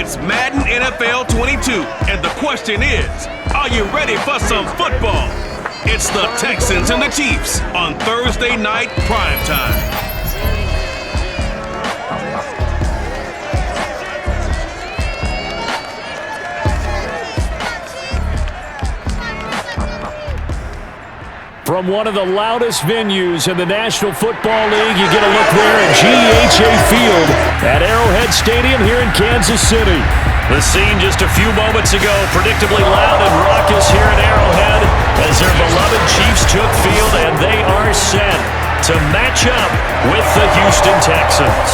It's Madden NFL 22, and the question is, are you ready for some football? It's the Texans and the Chiefs on Thursday night primetime. From one of the loudest venues in the National Football League, you get a look there at GEHA Field at Arrowhead Stadium here in Kansas City. The scene just a few moments ago, predictably loud and raucous here at Arrowhead as their beloved Chiefs took field, and they are set to match up with the Houston Texans.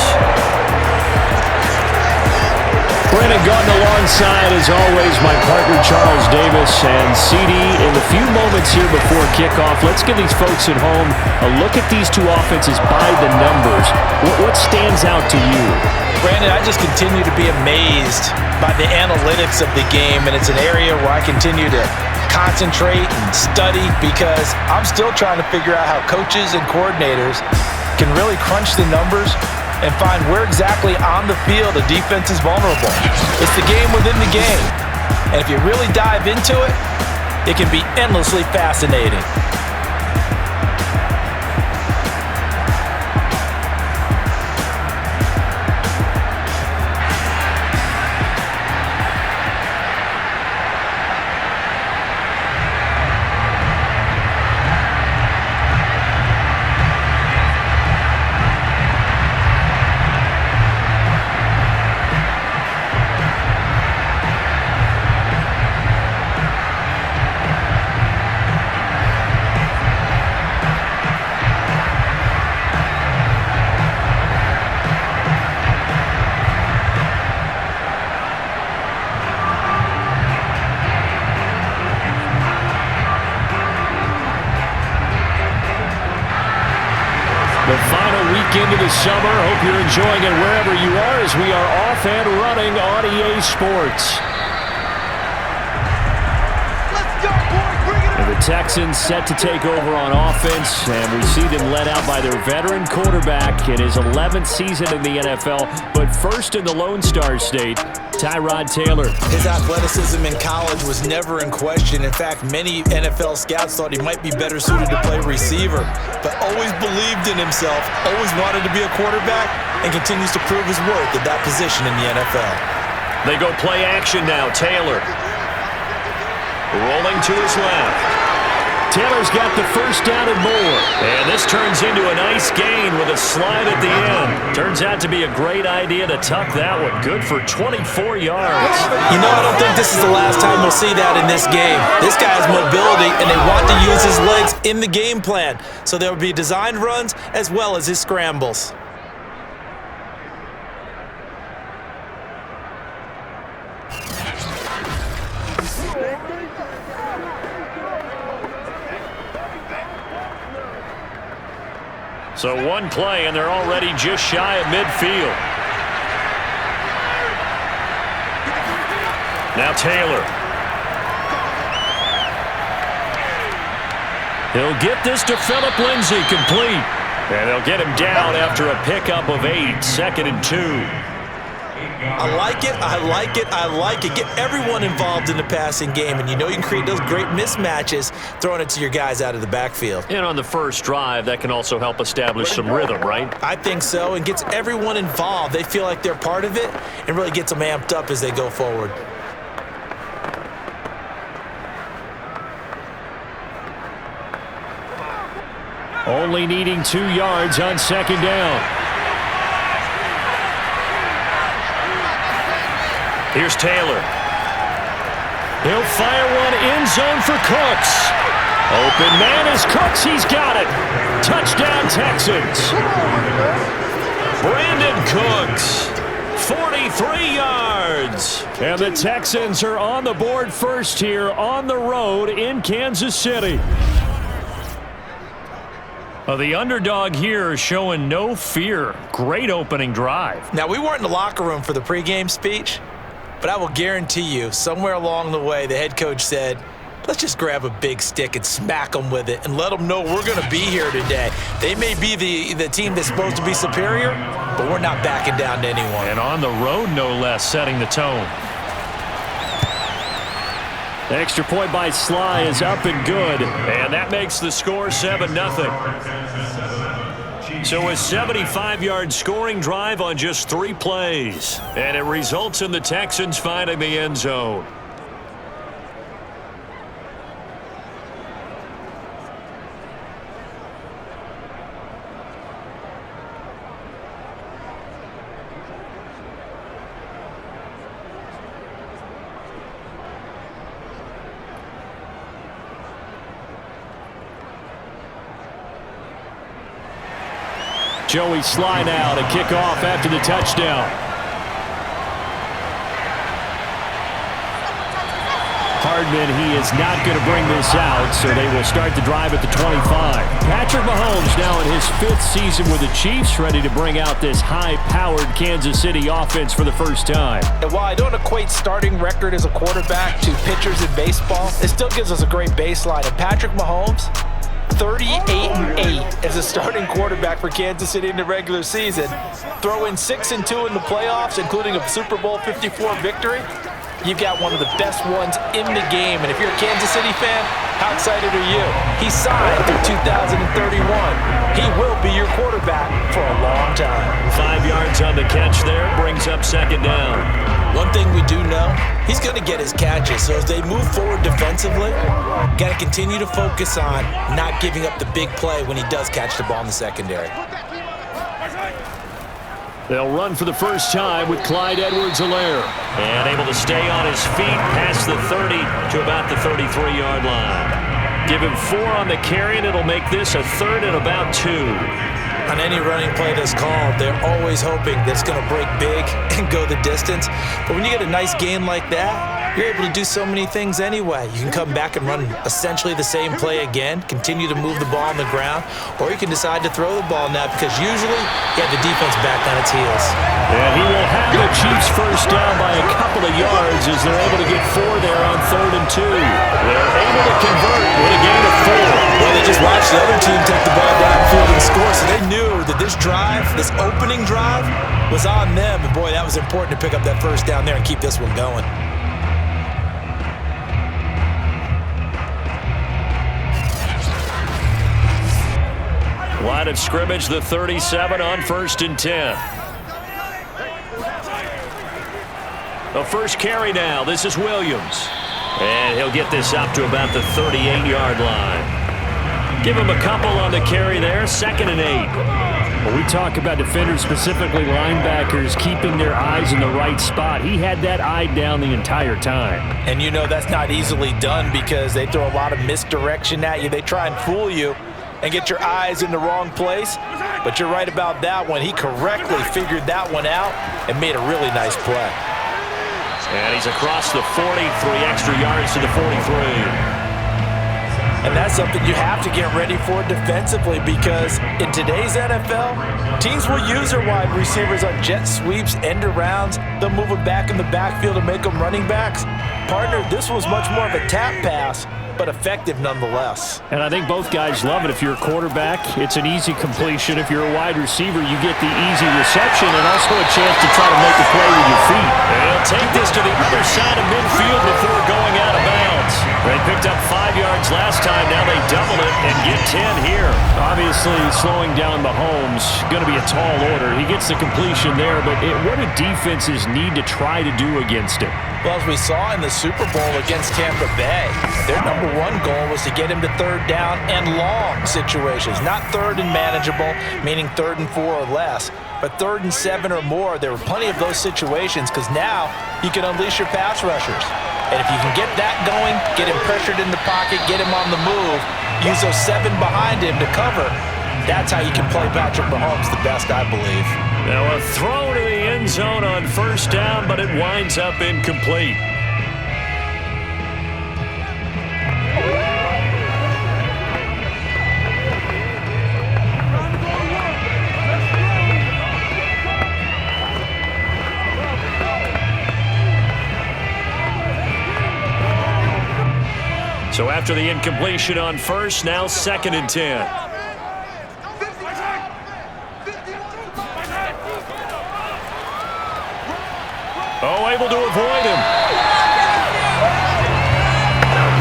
Brandon Gautin alongside, as always, my partner Charles Davis. And CD, in the few moments here before kickoff, let's give these folks at home a look at these two offenses by the numbers. What stands out to you? Brandon, I just continue to be amazed by the analytics of the game, and it's an area where I continue to concentrate and study because I'm still trying to figure out how coaches and coordinators can really crunch the numbers and find where exactly on the field a defense is vulnerable. It's the game within the game. And if you really dive into it, it can be endlessly fascinating. The final weekend of the summer. Hope you're enjoying it wherever you are as we are off and running on EA Sports. And the Texans set to take over on offense, and we see them led out by their veteran quarterback in his 11th season in the NFL, but first in the Lone Star State, Tyrod Taylor. His athleticism in college was never in question. In fact, many NFL scouts thought he might be better suited to play receiver, but always believed in himself, always wanted to be a quarterback, and continues to prove his worth at that position in the NFL. They go play action now. Taylor rolling to his left. Taylor's got the first down and more. And this turns into a nice gain with a slide at the end. Turns out to be a great idea to tuck that one. Good for 24 yards. You know, I don't think this is the last time we'll see that in this game. This guy has mobility, and they want to use his legs in the game plan. So there will be designed runs as well as his scrambles. So one play, and they're already just shy of midfield. Now Taylor. He'll get this to Phillip Lindsay, complete. And they'll get him down after a pickup of 8, 2nd and 2. I like it, I like it, I like it. Get everyone involved in the passing game, and you know you can create those great mismatches throwing it to your guys out of the backfield. And on the first drive, that can also help establish some rhythm, right? I think so, and gets everyone involved. They feel like they're part of it and really gets them amped up as they go forward. Only needing 2 yards on 2nd down. Here's Taylor. He'll fire one end zone for Cooks. Open man is Cooks. He's got it. Touchdown, Texans. Brandon Cooks, 43 yards. And the Texans are on the board first here on the road in Kansas City. Well, the underdog here is showing no fear. Great opening drive. Now, we weren't in the locker room for the pregame speech, but I will guarantee you, somewhere along the way, the head coach said, let's just grab a big stick and smack them with it and let them know we're going to be here today. They may be the team that's supposed to be superior, but we're not backing down to anyone. And on the road, no less, setting the tone. The extra point by Sly is up and good. And that makes the score 7-0. So a 75-yard scoring drive on just 3 plays. And it results in the Texans finding the end zone. Joey Sly now to kick off after the touchdown. Hardman, he is not going to bring this out, so they will start the drive at the 25. Patrick Mahomes now in his 5th season with the Chiefs, ready to bring out this high-powered Kansas City offense for the first time. And while I don't equate starting record as a quarterback to pitchers in baseball, it still gives us a great baseline. And Patrick Mahomes, 38-8 as a starting quarterback for Kansas City in the regular season. Throw in 6-2 in the playoffs, including a Super Bowl 54 victory. You've got one of the best ones in the game. And if you're a Kansas City fan, how excited are you? He signed through 2031. He will be your quarterback for a long time. 5 yards on the catch there, brings up 2nd down. One thing we do know, he's going to get his catches. So as they move forward defensively, got to continue to focus on not giving up the big play when he does catch the ball in the secondary. They'll run for the first time with Clyde Edwards-Helaire. And able to stay on his feet past the 30 to about the 33-yard line. Give him 4 on the carry, and it'll make this a 3rd and about 2. On any running play that's called, they're always hoping that it's going to break big and go the distance. But when you get a nice gain like that, you're able to do so many things anyway. You can come back and run essentially the same play again, continue to move the ball on the ground, or you can decide to throw the ball now because usually you have the defense back on its heels. And he will have the Chiefs first down by a couple of yards as they're able to get 4 there on 3rd and 2. They're able to convert with a gain of 4. Well, they just watched the other team take the ball downfield and score, so they knew that this drive, this opening drive, was on them. And boy, that was important to pick up that first down there and keep this one going. Line of scrimmage, the 37 on 1st and 10. The first carry now. This is Williams. And he'll get this up to about the 38-yard line. Give him a couple on the carry there. 2nd and 8. When we talk about defenders, specifically linebackers, keeping their eyes in the right spot, he had that eye down the entire time. And you know that's not easily done because they throw a lot of misdirection at you. They try and fool you and get your eyes in the wrong place. But you're right about that one. He correctly figured that one out and made a really nice play. And he's across the 40, 3 extra yards to the 43. And that's something you have to get ready for defensively because in today's NFL, teams will use their wide receivers on jet sweeps, end arounds. They'll move them back in the backfield and make them running backs. Partner, this was much more of a tap pass, but effective nonetheless. And I think both guys love it. If you're a quarterback, it's an easy completion. If you're a wide receiver, you get the easy reception and also a chance to try to make a play with your feet. And he'll take this to the other side of midfield before going out of bounds. They picked up 5 yards last time. Now they double it and get 10 here. Obviously, slowing down Mahomes, going to be a tall order. He gets the completion there, but what do defenses need to try to do against him? Well, as we saw in the Super Bowl against Tampa Bay, their number one goal was to get him to 3rd down and long situations. Not 3rd and manageable, meaning 3rd and 4 or less, but 3rd and 7 or more. There were plenty of those situations because now you can unleash your pass rushers. And if you can get that going, get him pressured in the pocket, get him on the move, use those 7 behind him to cover, that's how you can play Patrick Mahomes the best, I believe. Now a throw to the end zone on 1st down, but it winds up incomplete. So after the incompletion on first. Now 2nd and 10. Oh, able to avoid him.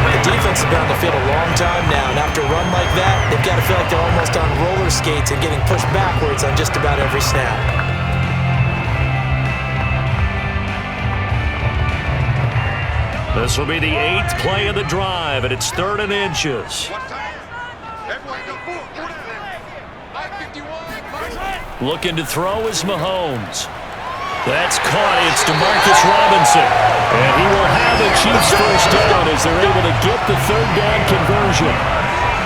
The defense has been on the field a long time now, and after a run like that, they've got to feel like they're almost on roller skates and getting pushed backwards on just about every snap. This will be the 8th play of the drive, and it's 3rd and inches. Looking to throw is Mahomes. That's caught. It's DeMarcus Robinson. And he will have a Chiefs first down as they're able to get the 3rd down conversion.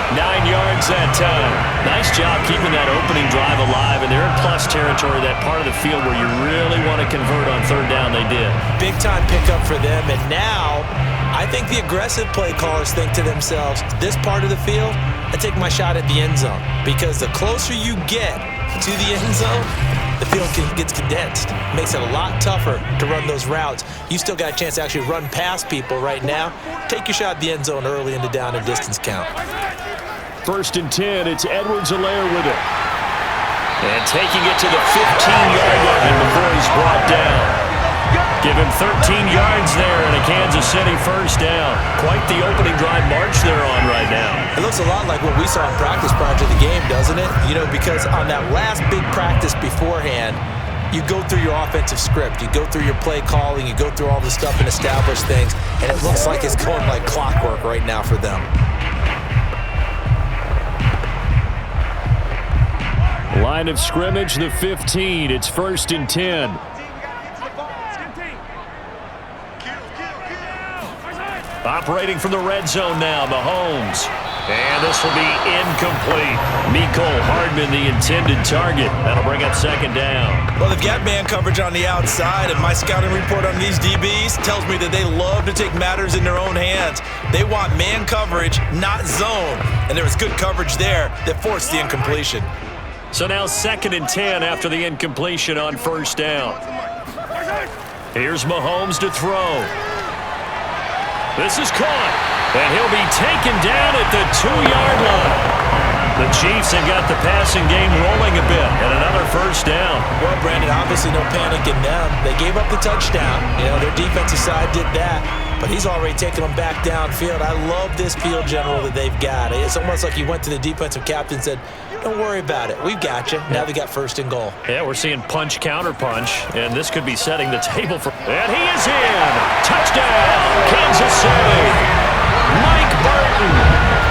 9 yards that time. Nice job keeping that opening drive alive, and they're in plus territory, that part of the field where you really want to convert on 3rd down. They did. Big time pickup for them, and now I think the aggressive play callers think to themselves, this part of the field, I take my shot at the end zone, because the closer you get to the end zone, the field gets condensed. Makes it a lot tougher to run those routes. You still got a chance to actually run past people right now. Take your shot at the end zone early in the down and distance count. 1st and 10, it's Edwards-Helaire with it. And taking it to the 15-yard line before he's brought down. Give him 13 yards there and a Kansas City first down. Quite the opening drive march they're on right now. It looks a lot like what we saw in practice prior to the game, doesn't it? You know, because on that last big practice beforehand, you go through your offensive script, you go through your play calling, you go through all the stuff and establish things, and it looks like it's going like clockwork right now for them. Line of scrimmage, the 15. It's 1st and 10. Operating from the red zone now, Mahomes. And this will be incomplete. Mecole Hardman, the intended target. That'll bring up 2nd down. Well, they've got man coverage on the outside, and my scouting report on these DBs tells me that they love to take matters in their own hands. They want man coverage, not zone. And there was good coverage there that forced the incompletion. So now 2nd and 10 after the incompletion on 1st down. Here's Mahomes to throw. This is caught, and he'll be taken down at the 2-yard line. The Chiefs have got the passing game rolling a bit, and another first down. Well, Brandon, obviously no panic in them. They gave up the touchdown. You know, their defensive side did that, but he's already taken them back downfield. I love this field general that they've got. It's almost like he went to the defensive captain and said, don't worry about it. We've got you. Now they got 1st and goal. Yeah, we're seeing punch, counter punch, and this could be setting the table for... And he is in! Touchdown, Kansas City! Mike Burton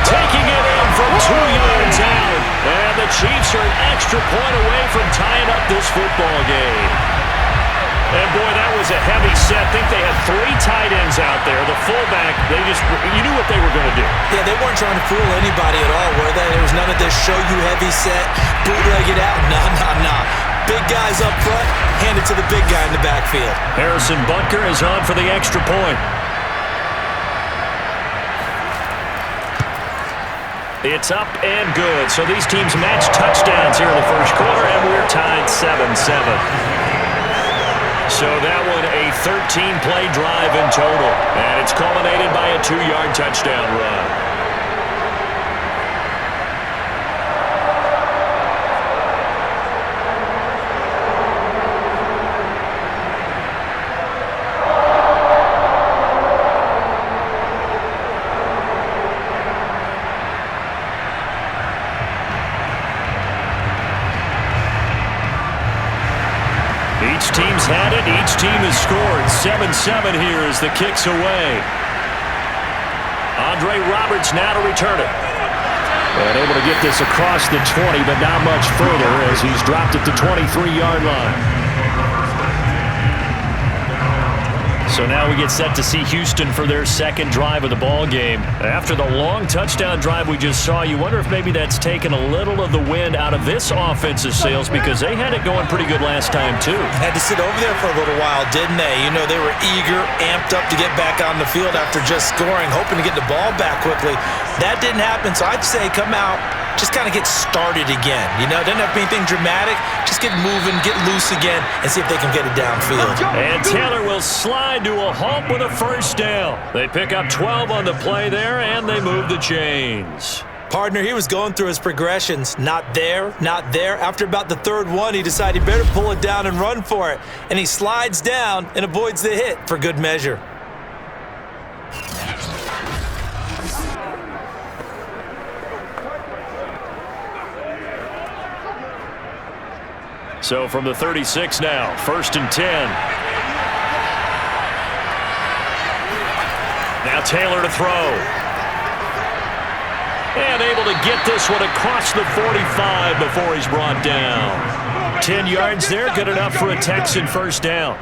taking it in from 2 yards out. And the Chiefs are an extra point away from tying up this football game. And boy, that was a heavy set. I think they had 3 tight ends out there. The fullback, you knew what they were going to do. Yeah, they weren't trying to fool anybody at all, were they? There was none of this show you heavy set, bootleg it out. Nah. Big guys up front, hand it to the big guy in the backfield. Harrison Butker is on for the extra point. It's up and good. So these teams match touchdowns here in the first quarter, and we're tied 7-7. So that one a 13-play drive in total, and it's culminated by a 2-yard touchdown run. Each team's had it. Each team has scored. 7-7 here as the kick's away. Andre Roberts now to return it. And able to get this across the 20, but not much further as he's dropped it to 23-yard line. So now we get set to see Houston for their 2nd drive of the ball game. After the long touchdown drive we just saw, you wonder if maybe that's taken a little of the wind out of this offensive sails, because they had it going pretty good last time too. Had to sit over there for a little while, didn't they? You know, they were eager, amped up to get back on the field after just scoring, hoping to get the ball back quickly. That didn't happen, so I'd say come out, just kind of get started again. You know, doesn't have to be anything dramatic. Just get moving, get loose again, and see if they can get it downfield. And Taylor will slide to a halt with a first down. They pick up 12 on the play there, and they move the chains. Partner, he was going through his progressions. Not there, not there. After about the third one, he decided he better pull it down and run for it. And he slides down and avoids the hit for good measure. So from the 36 now, 1st and 10. Now Taylor to throw. And able to get this one across the 45 before he's brought down. 10 yards there, good enough for a Texan first down.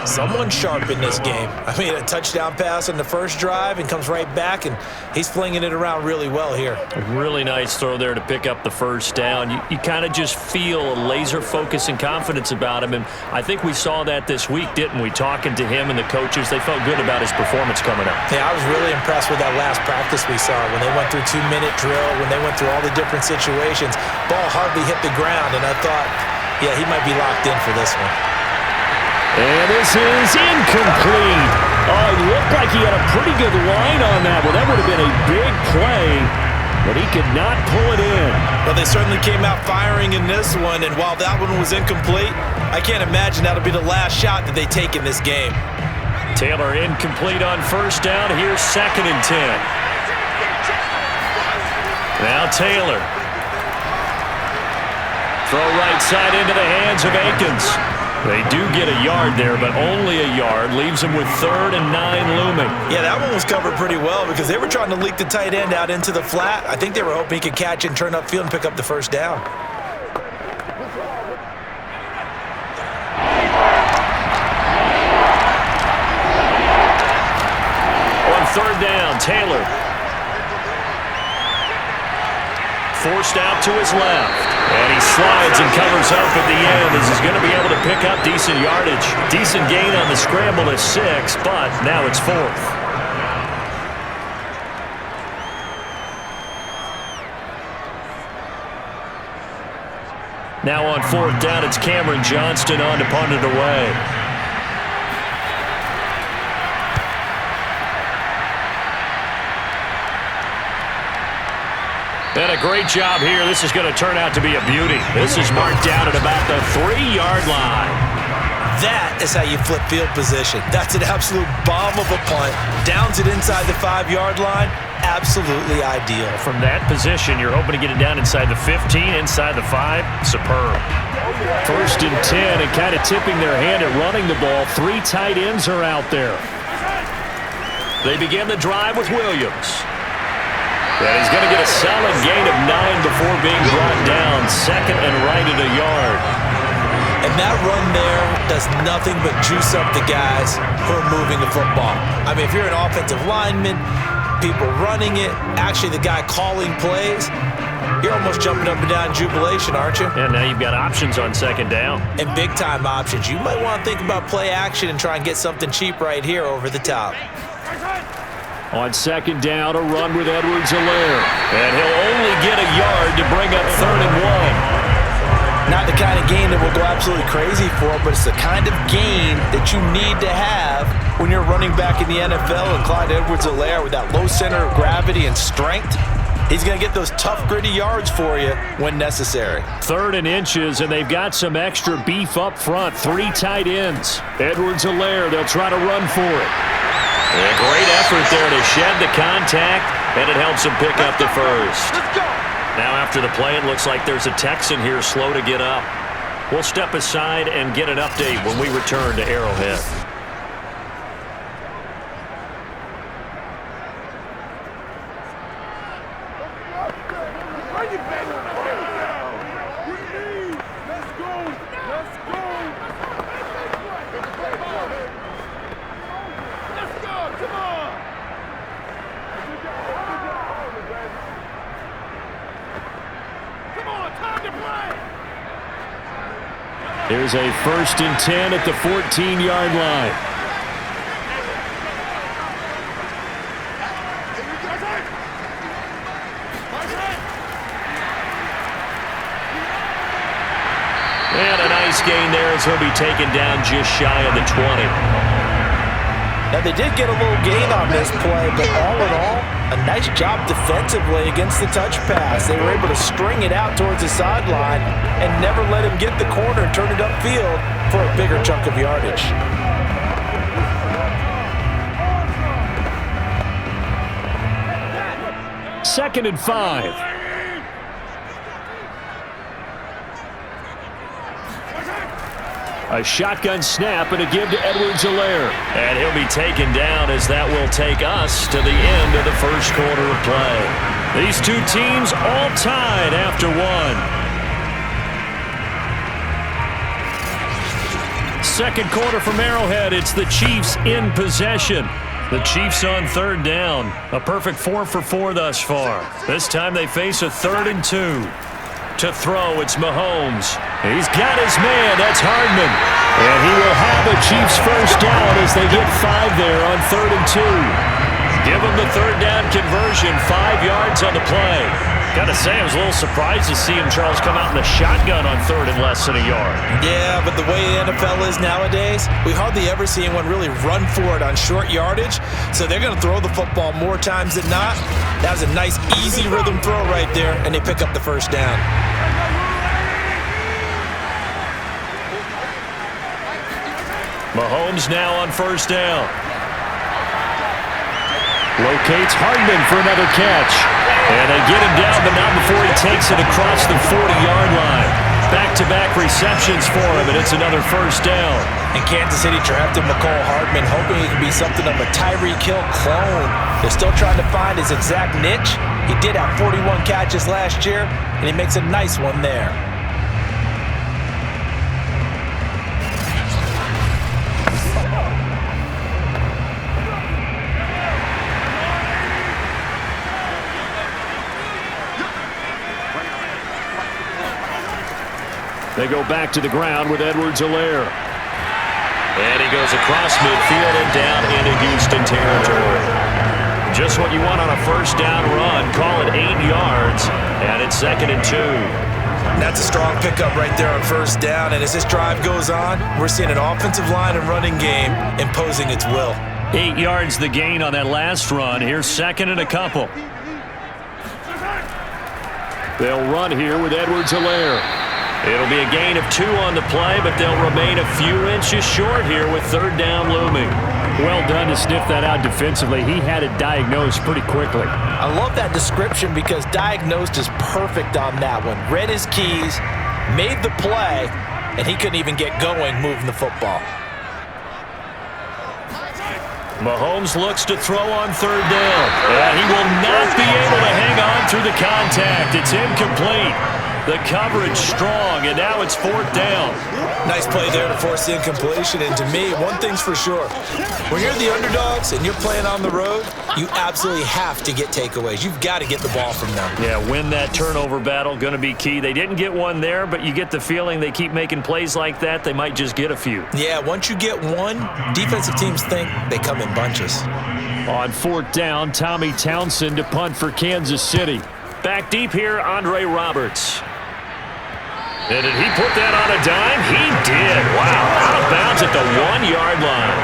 Someone sharp in this game. I mean, a touchdown pass on the first drive and comes right back, and he's flinging it around really well here. A really nice throw there to pick up the first down. You kind of just feel a laser focus and confidence about him, and I think we saw that this week, didn't we? Talking to him and the coaches, they felt good about his performance coming up. Yeah, I was really impressed with that last practice we saw when they went through 2-minute drill, when they went through all the different situations. Ball hardly hit the ground, and I thought, yeah, he might be locked in for this one. And this is incomplete. Oh, it looked like he had a pretty good line on that one. That would have been a big play, but he could not pull it in. Well, they certainly came out firing in this one, and while that one was incomplete, I can't imagine that'll be the last shot that they take in this game. Taylor incomplete on first down. Here's 2nd and 10. Now Taylor. Throw right side into the hands of Akins. They do get a yard there, but only a yard. Leaves them with 3rd and 9 looming. Yeah, that one was covered pretty well because they were trying to leak the tight end out into the flat. I think they were hoping he could catch and turn upfield and pick up the first down. On 3rd down, Taylor. Forced out to his left. And he slides and covers up at the end as he's going to be able to pick up decent yardage. Decent gain on the scramble is 6, but now it's 4th. Now on 4th down, it's Cameron Johnston on to punt it away. And a great job here. This is going to turn out to be a beauty. This is marked down at about the 3-yard line. That is how you flip field position. That's an absolute bomb of a punt. Downs it inside the 5-yard line. Absolutely ideal. From that position, you're hoping to get it down inside the 15, inside the 5. Superb. 1st and 10, and kind of tipping their hand at running the ball. 3 tight ends are out there. They begin the drive with Williams. And he's going to get a solid gain of 9 before being brought down. 2nd and right at a yard. And that run there does nothing but juice up the guys who are moving the football. I mean, if you're an offensive lineman, people running it, actually the guy calling plays, you're almost jumping up and down in jubilation, aren't you? And now you've got options on 2nd down. And big-time options. You might want to think about play action and try and get something cheap right here over the top. On 2nd down, a run with Edwards-Helaire. And he'll only get a yard to bring up 3rd and 1. Not the kind of gain that we'll go absolutely crazy for, but it's the kind of gain that you need to have when you're running back in the NFL. And Clyde Edwards-Helaire, with that low center of gravity and strength, he's going to get those tough, gritty yards for you when necessary. 3rd and inches, and they've got some extra beef up front. 3 tight ends. Edwards-Helaire, they'll try to run for it. A great effort there to shed the contact, and it helps him pick up the first. Now after the play, it looks like there's a Texan here slow to get up. We'll step aside and get an update when we return to Arrowhead. Here's a 1st and 10 at the 14-yard line. And a nice gain there as he'll be taken down just shy of the 20. Now, they did get a little gain on this play, but all in all, a nice job defensively against the touch pass. They were able to string it out towards the sideline and never let him get the corner and turn it upfield for a bigger chunk of yardage. Second and 5. A shotgun snap and a give to Edwards-Helaire. And he'll be taken down as that will take us to the end of the first quarter of play. These two teams all tied after one. Second quarter from Arrowhead. It's the Chiefs in possession. The Chiefs on third down. A perfect 4 for 4 thus far. This time they face a 3rd and 2. To throw, it's Mahomes. He's got his man. That's Hardman. And he will have a Chiefs first down as they get 5 there on 3rd and 2. Give him the third down conversion. 5 yards on the play. Got to say, I was a little surprised to see him, Charles, come out in the shotgun on 3rd and less than a yard. Yeah, but the way the NFL is nowadays, we hardly ever see anyone really run for it on short yardage. So they're going to throw the football more times than not. That was a nice, easy rhythm throw right there, and they pick up the first down. Mahomes now on first down. Locates Hardman for another catch. And they get him down, but not before he takes it across the 40-yard line. Back-to-back receptions for him, and it's another first down. And Kansas City drafted McCall Hardman, hoping he could be something of a Tyreek Hill clone. They're still trying to find his exact niche. He did have 41 catches last year, and he makes a nice one there. They go back to the ground with Edwards-Helaire. And he goes across midfield and down into Houston territory. Just what you want on a first down run. Call it 8 yards, and it's 2nd and 2. That's a strong pickup right there on first down, and as this drive goes on, we're seeing an offensive line and running game imposing its will. 8 yards the gain on that last run. Here's 2nd and a couple. They'll run here with Edwards-Helaire. It'll be a gain of 2 on the play, but they'll remain a few inches short here with third down looming. Well done to sniff that out defensively. He had it diagnosed pretty quickly. I love that description because diagnosed is perfect on that one. Read his keys, made the play, and he couldn't even get going moving the football. Mahomes looks to throw on third down. And he will not be able to hang on through the contact. It's incomplete. The coverage strong, and now it's 4th down. Nice play there to force the incompletion, and to me, one thing's for sure. When you're the underdogs and you're playing on the road, you absolutely have to get takeaways. You've got to get the ball from them. Yeah, win that turnover battle, going to be key. They didn't get one there, but you get the feeling they keep making plays like that, they might just get a few. Yeah, once you get one, defensive teams think they come in bunches. On 4th down, Tommy Townsend to punt for Kansas City. Back deep here, Andre Roberts. And did he put that on a dime? He did. Wow, out of bounds at the 1-yard line.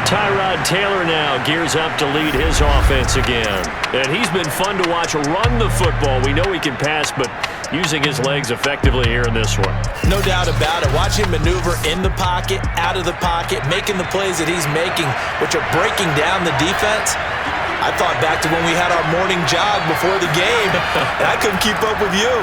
Tyrod Taylor now gears up to lead his offense again. And he's been fun to watch run the football. We know he can pass, but using his legs effectively here in this one. No doubt about it. Watch him maneuver in the pocket, out of the pocket, making the plays that he's making, which are breaking down the defense. I thought back to when we had our morning jog before the game, and I couldn't keep up with you.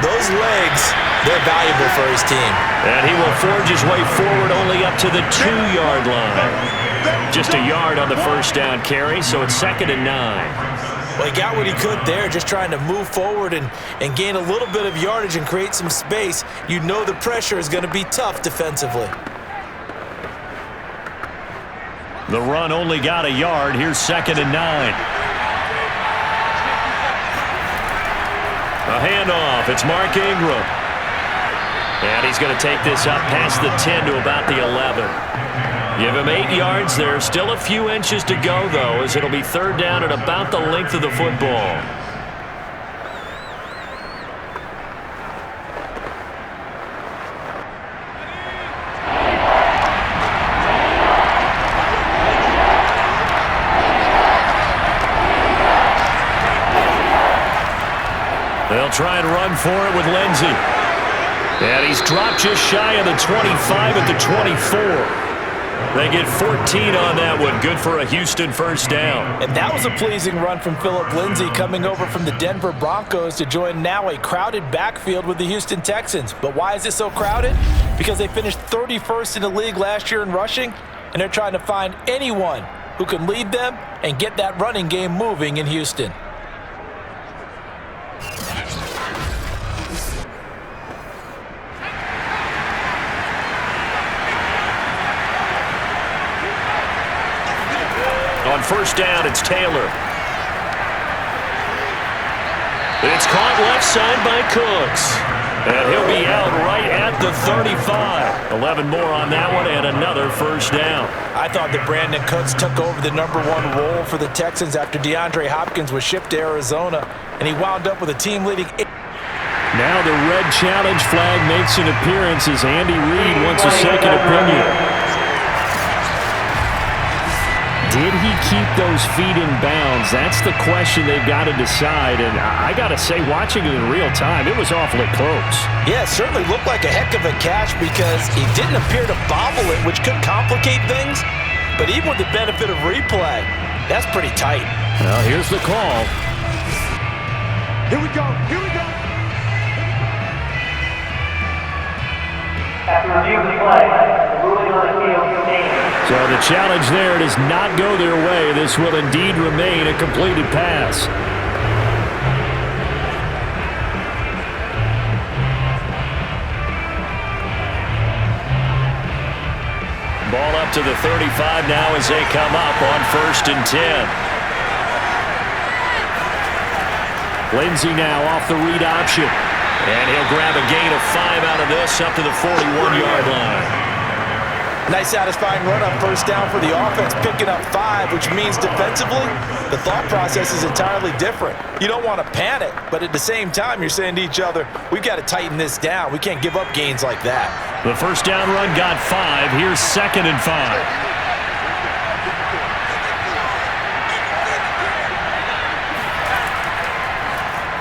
Those legs, they're valuable for his team. And he will forge his way forward only up to the 2-yard line. Just a yard on the first down carry, so it's 2nd and 9. Well, he got what he could there, just trying to move forward and gain a little bit of yardage and create some space. You know the pressure is going to be tough defensively. The run only got a yard. Here's 2nd and 9. A handoff. It's Mark Ingram. And he's going to take this up past the 10 to about the 11. Give him 8 yards there. Still a few inches to go, though, as it'll be third down at about the length of the football. try and run for it with Lindsey. And he's dropped just shy of the 25 at the 24. They get 14 on that one. Good for a Houston first down. And that was a pleasing run from Phillip Lindsay coming over from the Denver Broncos to join now a crowded backfield with the Houston Texans. But why is it so crowded? Because they finished 31st in the league last year in rushing, and they're trying to find anyone who can lead them and get that running game moving in Houston. On first down, it's Taylor. It's caught left side by Cooks. And he'll be out right at the 35. 11 more on that one and another first down. I thought that Brandon Cooks took over the #1 role for the Texans after DeAndre Hopkins was shipped to Arizona, and he wound up with a team-leading. Now the red challenge flag makes an appearance as Andy Reid wants a second opinion. Did he keep those feet in bounds? That's the question they've got to decide. And I got to say, watching it in real time, it was awfully close. Yeah, it certainly looked like a heck of a catch because he didn't appear to bobble it, which could complicate things. But even with the benefit of replay, that's pretty tight. Well, here's the call. Here we go. Here we go. After review of the play, the ruling on the field stands. So the challenge there does not go their way. This will indeed remain a completed pass. Ball up to the 35 now as they come up on 1st and 10. Lindsey now off the read option. And he'll grab a gain of 5 out of this up to the 41-yard line. Nice satisfying run on first down for the offense, picking up 5, which means defensively, the thought process is entirely different. You don't want to panic, but at the same time, you're saying to each other, we've got to tighten this down. We can't give up gains like that. The first down run got 5. Here's 2nd and 5.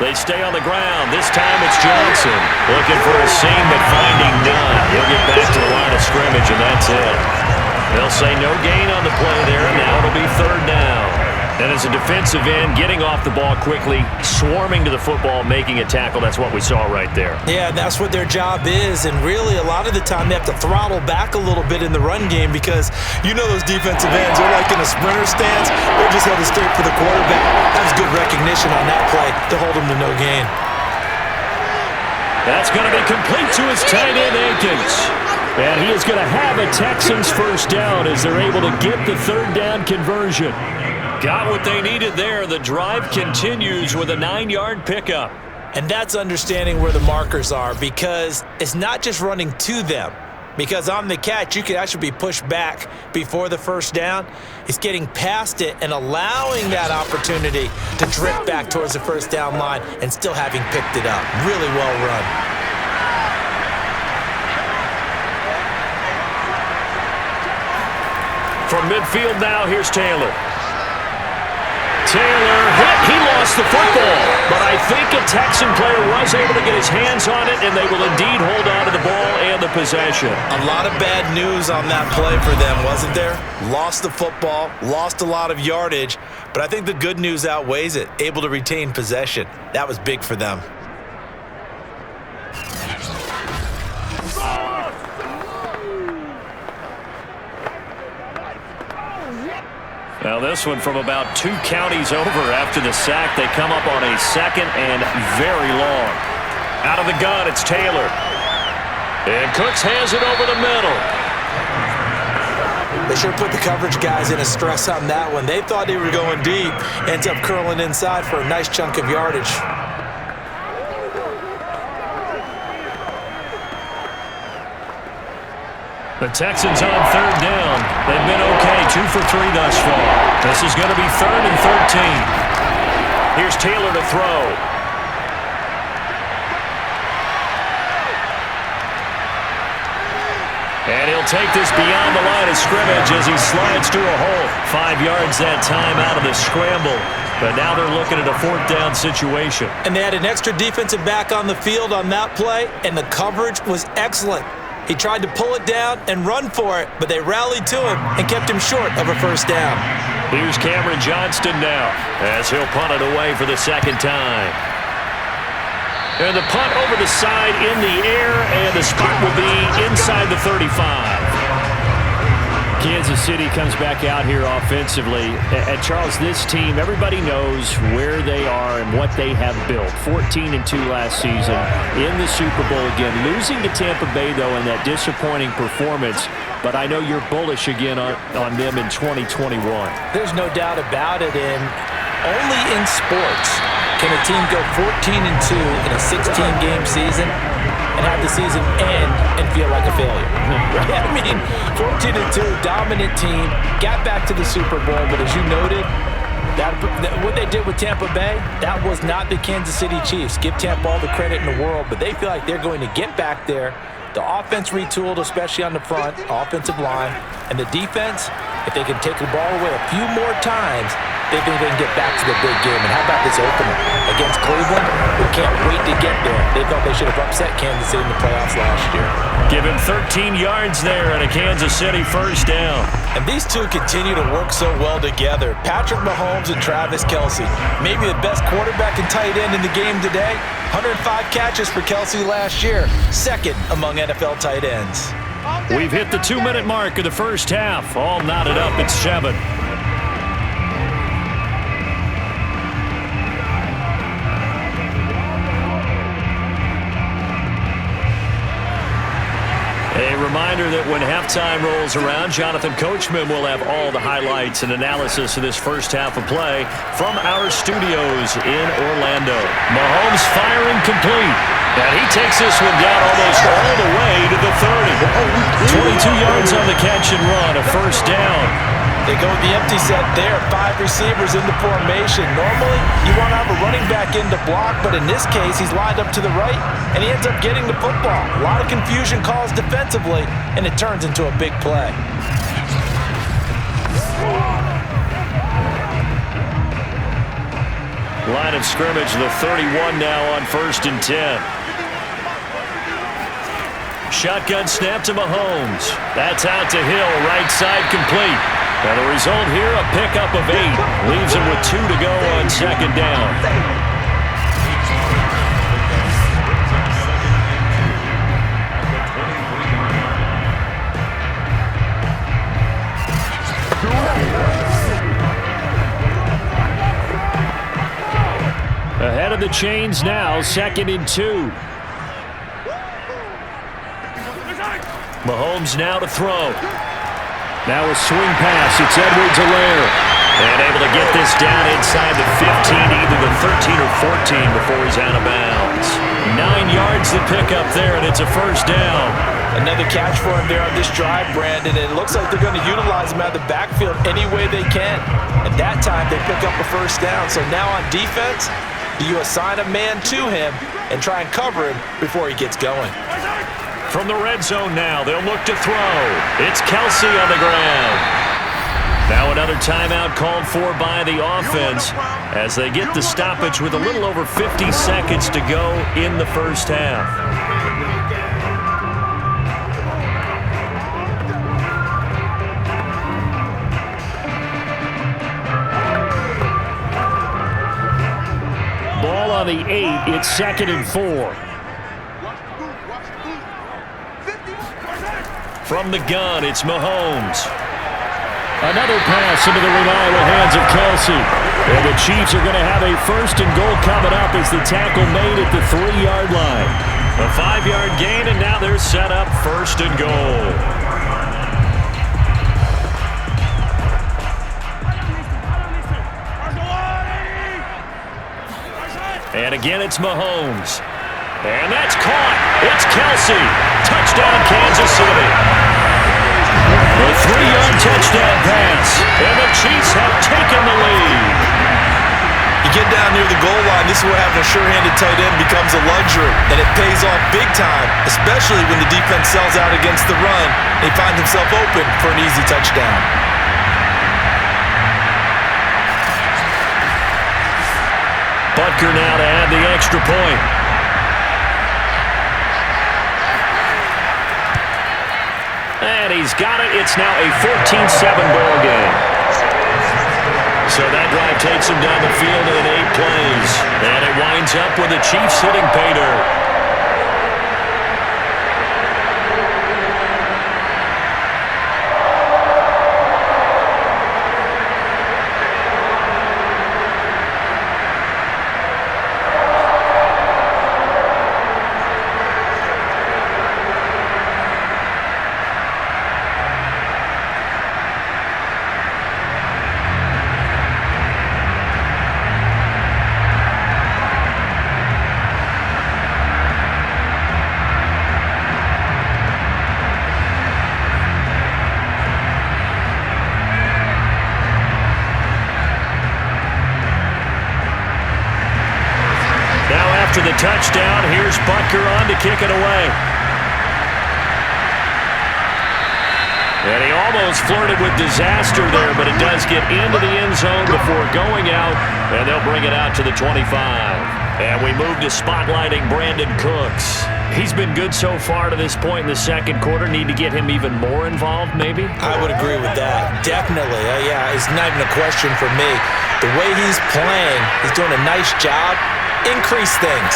They stay on the ground. This time it's Johnson. Looking for a seam, but finding none. He'll get back to the line of scrimmage, and that's it. They'll say no gain on the play there, and now it'll be 3rd down. And as a defensive end, getting off the ball quickly, swarming to the football, making a tackle, that's what we saw right there. Yeah, that's what their job is, and really a lot of the time they have to throttle back a little bit in the run game because you know those defensive ends are like in a sprinter stance. They're just headed straight for the quarterback. That was good recognition on that play to hold him to no gain. That's going to be complete to his tight end, Akins. And he is going to have a Texans first down as they're able to get the 3rd down conversion. Got what they needed there. The drive continues with a 9-yard pickup. And that's understanding where the markers are because it's not just running to them. Because on the catch, you could actually be pushed back before the first down. It's getting past it and allowing that opportunity to drift back towards the first down line and still having picked it up. Really well run. From midfield now, here's Taylor. Taylor hit. He lost the football, but I think a Texan player was able to get his hands on it, and they will indeed hold on to the ball and the possession. A lot of bad news on that play for them, wasn't there? Lost the football, lost a lot of yardage, but I think the good news outweighs it. Able to retain possession. That was big for them. Now this one from about 2 counties over after the sack. They come up on a 2nd and very long. Out of the gun, it's Taylor. And Cooks has it over the middle. They sure put the coverage guys in a stress on that one. They thought they were going deep. Ends up curling inside for a nice chunk of yardage. The Texans on 3rd down. They've been okay, 2 for 3 thus far. This is going to be 3rd and 13. Here's Taylor to throw. And he'll take this beyond the line of scrimmage as he slides through a hole. 5 yards that time out of the scramble. But now they're looking at a 4th down situation. And they had an extra defensive back on the field on that play, and the coverage was excellent. He tried to pull it down and run for it, but they rallied to him and kept him short of a 1st down. Here's Cameron Johnston now as he'll punt it away for the 2nd time. And the punt over the side in the air, and the spot will be inside the 35. Kansas City comes back out here offensively. And Charles, this team, everybody knows where they are and what they have built. 14-2 last season in the Super Bowl again. Losing to Tampa Bay, though, in that disappointing performance. But I know you're bullish again on them in 2021. There's no doubt about it. And only in sports can a team go 14-2 in a 16-game season and have the season end and feel like a failure. Right? I mean, 14-2, dominant team, got back to the Super Bowl, but as you noted, what they did with Tampa Bay, that was not the Kansas City Chiefs. Give Tampa all the credit in the world, but they feel like they're going to get back there. The offense retooled, especially on the front, offensive line, and the defense, if they can take the ball away a few more times, they think they can get back to the big game. And how about this opener against Cleveland? We can't wait to get there. They thought they should have upset Kansas City in the playoffs last year. Give him 13 yards there and a Kansas City 1st down. And these two continue to work so well together. Patrick Mahomes and Travis Kelce. Maybe the best quarterback and tight end in the game today. 105 catches for Kelce last year. 2nd among NFL tight ends. We've hit the 2-minute mark of the 1st half. All knotted up at 7. A reminder that when halftime rolls around, Jonathan Coachman will have all the highlights and analysis of this 1st half of play from our studios in Orlando. Mahomes firing complete. And he takes this one down almost all the way to the 30. 22 yards on the catch and run, a 1st down. They go with the empty set there, 5 receivers in the formation. Normally, you want to have a running back in to block, but in this case, he's lined up to the right, and he ends up getting the football. A lot of confusion calls defensively, and it turns into a big play. Line of scrimmage, the 31 now on 1st and 10. Shotgun snap to Mahomes. That's out to Hill, right side complete. And the result here, a pickup of 8. Leaves him with 2 to go on 2nd down. Ahead of the chains now, 2nd and 2. Mahomes now to throw. Now a swing pass. It's Edwards-Helaire. And able to get this down inside the 15, either the 13 or 14 before he's out of bounds. 9 yards to pick up there, and it's a 1st down. Another catch for him there on this drive, Brandon. And it looks like they're going to utilize him out of the backfield any way they can. And that time they pick up a 1st down. So now on defense, do you assign a man to him and try and cover him before he gets going? From the red zone now, they'll look to throw. It's Kelce on the ground. Now another timeout called for by the offense as they get the stoppage with a little over 50 seconds to go in the 1st half. Ball on the 8. It's 2nd and 4. From the gun, it's Mahomes. Another pass into the reliable hands of Kelce. And the Chiefs are going to have a 1st and goal coming up as the tackle made at the 3-yard line. A 5-yard gain, and now they're set up 1st and goal. And again, it's Mahomes. And that's caught. It's Kelce. Touchdown, Kansas City. A 3-yard touchdown pass. And the Chiefs have taken the lead. You get down near the goal line, this is where having a sure-handed tight end becomes a luxury. And it pays off big time, especially when the defense sells out against the run. He finds himself open for an easy touchdown. Butker now to add the extra point. And he's got it. It's now a 14-7 ball game. So that drive takes him down the field in 8 plays. And it winds up with the Chiefs hitting pay dirt. After the touchdown, here's Butker on to kick it away. And he almost flirted with disaster there, but it does get into the end zone before going out, and they'll bring it out to the 25. And we move to spotlighting Brandon Cooks. He's been good so far to this point in the second quarter. Need to get him even more involved, maybe? I would agree with that. Definitely. Yeah, it's not even a question for me. The way he's playing, he's doing a nice job. Increase things.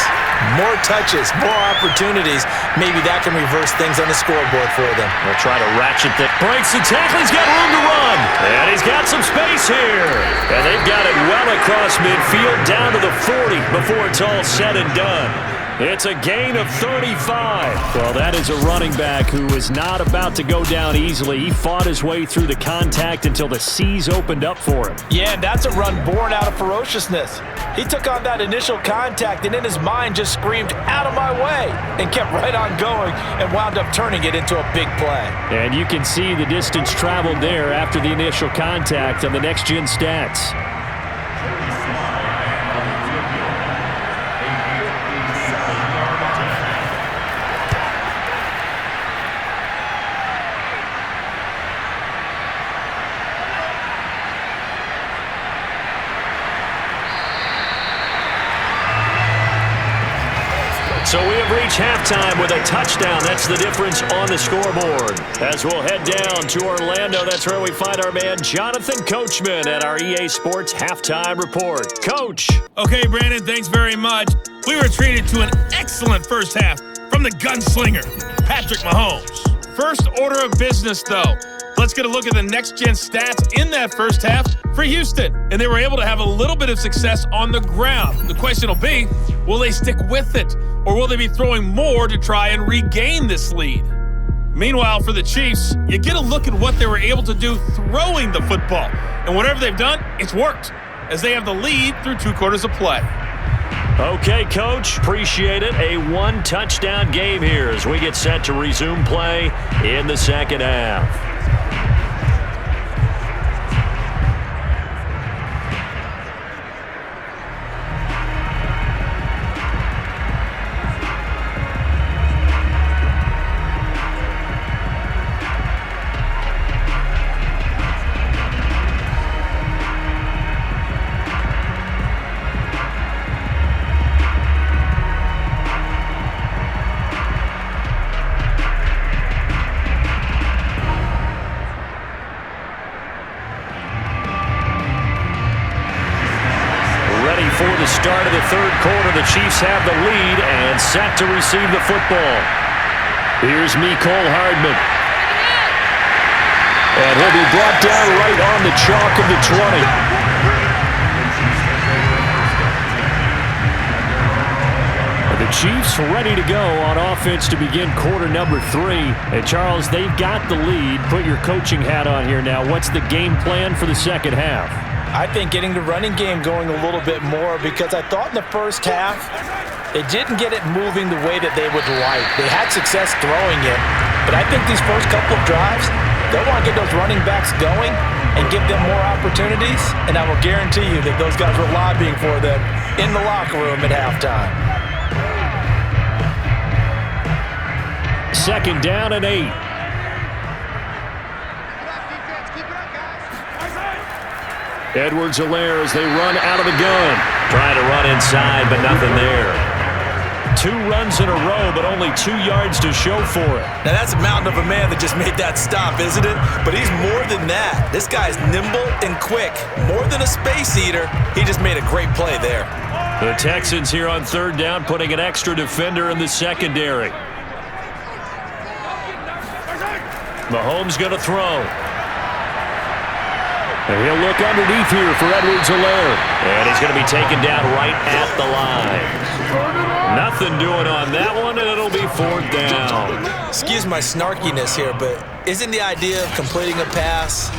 More touches, more opportunities. Maybe that can reverse things on the scoreboard for them. They'll try to ratchet that. Breaks the tackle. He's got room to run. And he's got some space here. And they've got it well across midfield down to the 40 before it's all said and done. It's a gain of 35. Well, that is a running back who is not about to go down easily. He fought his way through the contact until the seas opened up for him. Yeah, and that's a run born out of ferociousness. He took on that initial contact and in his mind just screamed, "Out of my way," and kept right on going and wound up turning it into a big play. And you can see the distance traveled there after the initial contact on the next-gen stats. So we have reached halftime with a touchdown. That's the difference on the scoreboard. As we'll head down to Orlando, that's where we find our man Jonathan Coachman at our EA Sports Halftime Report. Coach. Okay, Brandon, thanks very much. We were treated to an excellent first half from the gunslinger, Patrick Mahomes. First order of business, though. Let's get a look at the next-gen stats in that first half for Houston. And they were able to have a little bit of success on the ground. The question will be, will they stick with it? Or will they be throwing more to try and regain this lead? Meanwhile, for the Chiefs, you get a look at what they were able to do throwing the football. And whatever they've done, it's worked, as they have the lead through 2 quarters of play. Okay, Coach. Appreciate it. A 1-touchdown game here as we get set to resume play in the second half. For the start of the third quarter, the Chiefs have the lead and set to receive the football. Here's Mecole Hardman. And he'll be brought down right on the chalk of the 20. The Chiefs ready to go on offense to begin quarter number 3. And, Charles, they've got the lead. Put your coaching hat on here now. What's the game plan for the second half? I think getting the running game going a little bit more, because I thought in the first half they didn't get it moving the way that they would like. They had success throwing it, but I think these first couple of drives, they'll want to get those running backs going and give them more opportunities, and I will guarantee you that those guys were lobbying for them in the locker room at halftime. Second down and 8. Keep it up, guys. Edwards-Helaire as they run out of the gun. Trying to run inside, but nothing there. 2 runs in a row, but only 2 yards to show for it. Now that's a mountain of a man that just made that stop, isn't it? But he's more than that. This guy's nimble and quick. More than a space eater. He just made a great play there. The Texans here on 3rd down, putting an extra defender in the secondary. Mahomes going to throw. And he'll look underneath here for Edwards-Helaire. And he's going to be taken down right at the line. Nothing doing on that one, and it'll be 4th down. Excuse my snarkiness here, but isn't the idea of completing a pass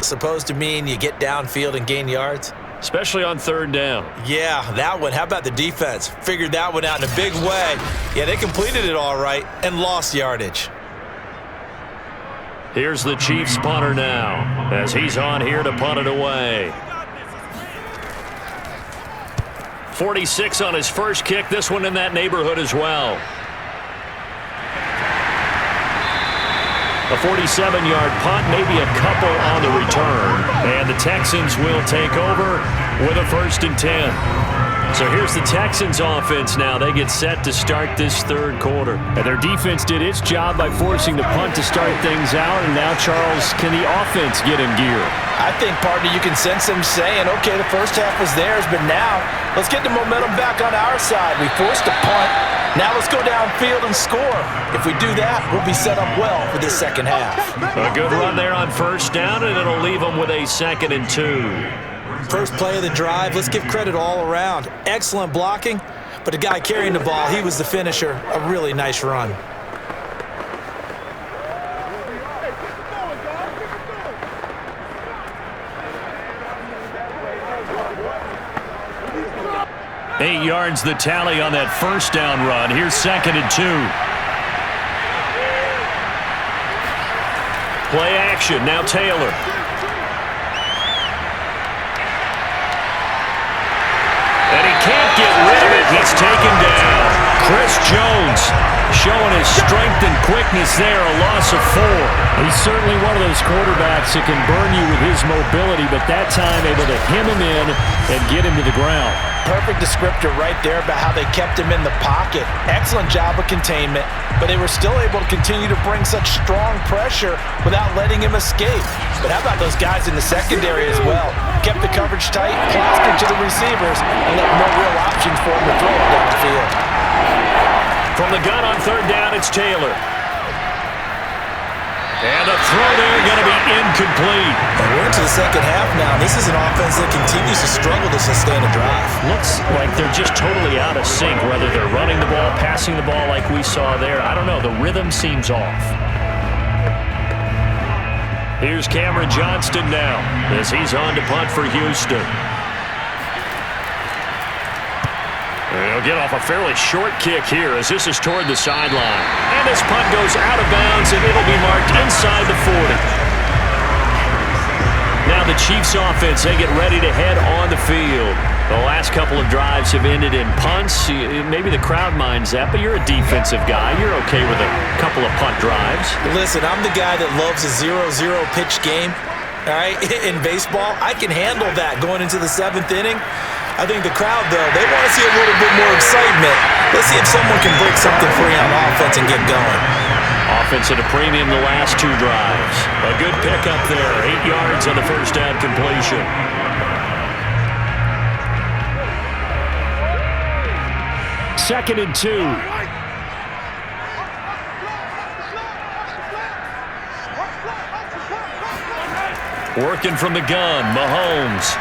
supposed to mean you get downfield and gain yards? Especially on 3rd down. Yeah, that one. How about the defense? Figured that one out in a big way. Yeah, they completed it all right and lost yardage. Here's the Chiefs punter now, as he's on here to punt it away. 46 on his first kick. This one in that neighborhood as well. A 47-yard punt, maybe a couple on the return. And the Texans will take over with a 1st and 10. So here's the Texans offense now. They get set to start this 3rd quarter. And their defense did its job by forcing the punt to start things out. And now, Charles, can the offense get in gear? I think, partner, you can sense them saying, okay, the first half was theirs, but now let's get the momentum back on our side. We forced a punt. Now let's go downfield and score. If we do that, we'll be set up well for this 2nd half. A good run there on 1st down, and it'll leave them with a 2nd and 2. First play of the drive, let's give credit all around. Excellent blocking, but the guy carrying the ball, he was the finisher. A really nice run. Eight yards the tally on that 1st down run. Here's 2nd and 2. Play action, now Taylor. And he can't get rid of it. He's taken down. Chris Jones showing his strength and quickness there, a loss of 4. He's certainly one of those quarterbacks that can burn you with his mobility, but that time able to hem him in and get him to the ground. Perfect descriptor right there about how they kept him in the pocket. Excellent job of containment, but they were still able to continue to bring such strong pressure without letting him escape. But how about those guys in the secondary as well? Kept the coverage tight, plastered to the receivers, and left no real options for him to throw it down the field. From the gun on 3rd down, it's Taylor. And a throw there going to be incomplete. And we're into the 2nd half now. This is an offense that continues to struggle to sustain a drive. Looks like they're just totally out of sync, whether they're running the ball, passing the ball like we saw there. I don't know. The rhythm seems off. Here's Cameron Johnston now as he's on to punt for Houston. He'll get off a fairly short kick here as this is toward the sideline. And this punt goes out of bounds, and it'll be marked inside the 40. Now the Chiefs offense, they get ready to head on the field. The last couple of drives have ended in punts. Maybe the crowd minds that, but you're a defensive guy. You're okay with a couple of punt drives. Listen, I'm the guy that loves a 0-0 pitch game. All right, in baseball, I can handle that going into the 7th inning. I think the crowd, though, they want to see a little bit more excitement. Let's see if someone can break something free on offense and get going. Offense at a premium the last 2 drives. A good pickup there. 8 yards on the 1st down completion. Second and 2. Working from the gun, Mahomes.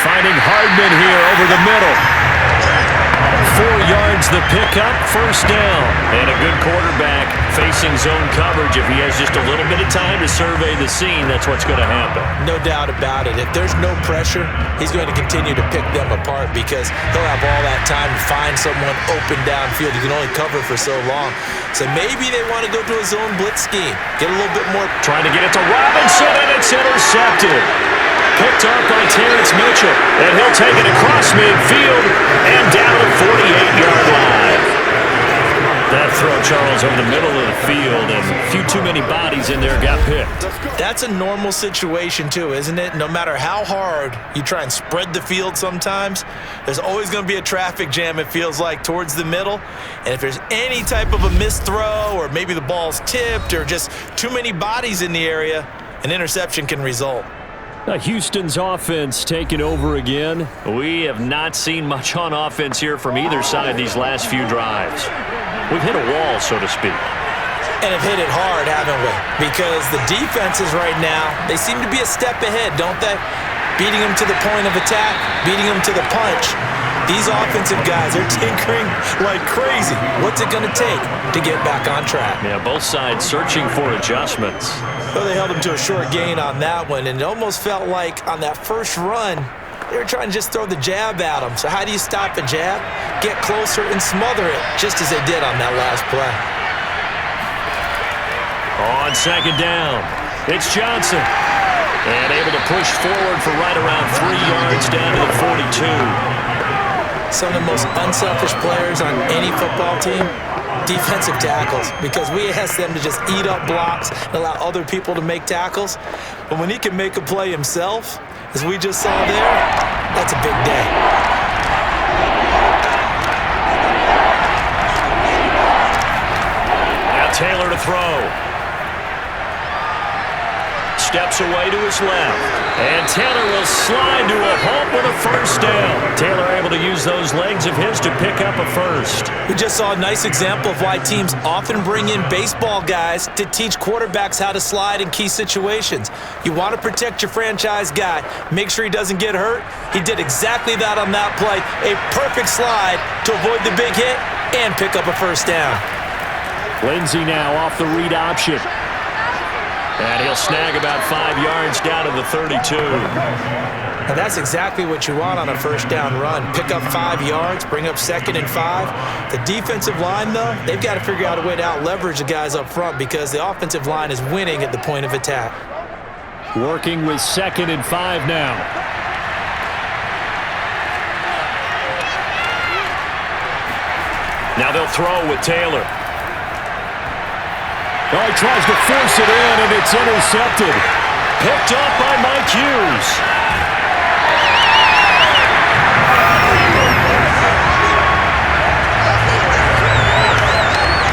Finding Hardman here over the middle. 4 yards the pickup, 1st down. And a good quarterback facing zone coverage. If he has just a little bit of time to survey the scene, that's what's going to happen. No doubt about it. If there's no pressure, he's going to continue to pick them apart because he'll have all that time to find someone open downfield. You can only cover for so long. So maybe they want to go to a zone blitz scheme. Get a little bit more. Trying to get it to Robinson, and it's intercepted. Picked up by Terrence Mitchell, and he'll take it across midfield and down the 48-yard line. That throw, Charles, over the middle of the field, and a few too many bodies in there got picked. That's a normal situation too, isn't it? No matter how hard you try and spread the field sometimes, there's always going to be a traffic jam, it feels like, towards the middle. And if there's any type of a missed throw, or maybe the ball's tipped, or just too many bodies in the area, an interception can result. Houston's offense taking over again. We have not seen much on offense here from either side these last few drives. We've hit a wall, so to speak. And have hit it hard, haven't we? Because the defenses right now, they seem to be a step ahead, don't they? Beating them to the point of attack, beating them to the punch. These offensive guys are tinkering like crazy. What's it going to take to get back on track? Yeah, both sides searching for adjustments. Well, they held them to a short gain on that one, and it almost felt like on that first run, they were trying to just throw the jab at them. So how do you stop a jab? Get closer and smother it, just as they did on that last play. On second down, it's Johnson. And able to push forward for right around 3 yards down to the 42. Some of the most unselfish players on any football team, defensive tackles, because we ask them to just eat up blocks and allow other people to make tackles. But when he can make a play himself, as we just saw there, that's a big day. Now Taylor to throw. Steps away to his left. And Taylor will slide to a halt with a first down. Taylor able to use those legs of his to pick up a first. We just saw a nice example of why teams often bring in baseball guys to teach quarterbacks how to slide in key situations. You want to protect your franchise guy. Make sure he doesn't get hurt. He did exactly that on that play. A perfect slide to avoid the big hit and pick up a first down. Lindsey now off the read option. And he'll snag about 5 yards down to the 32. And that's exactly what you want on a first down run. Pick up 5 yards, bring up 2nd and 5. The defensive line, though, they've got to figure out a way to out-leverage the guys up front because the offensive line is winning at the point of attack. Working with 2nd and 5 now. Now they'll throw with Taylor. Oh, he tries to force it in, and it's intercepted. Picked up by Mike Hughes.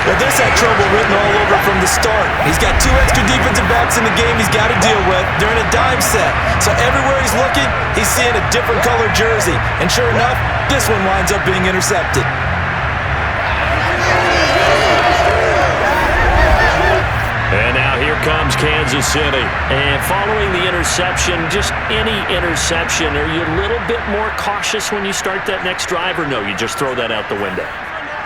Well, this had trouble written all over from the start. He's got 2 extra defensive backs in the game he's got to deal with. They're in a dime set. So everywhere he's looking, he's seeing a different colored jersey. And sure enough, this one winds up being intercepted. And now here comes Kansas City. And following the interception, just any interception, are you a little bit more cautious when you start that next drive, or no, you just throw that out the window?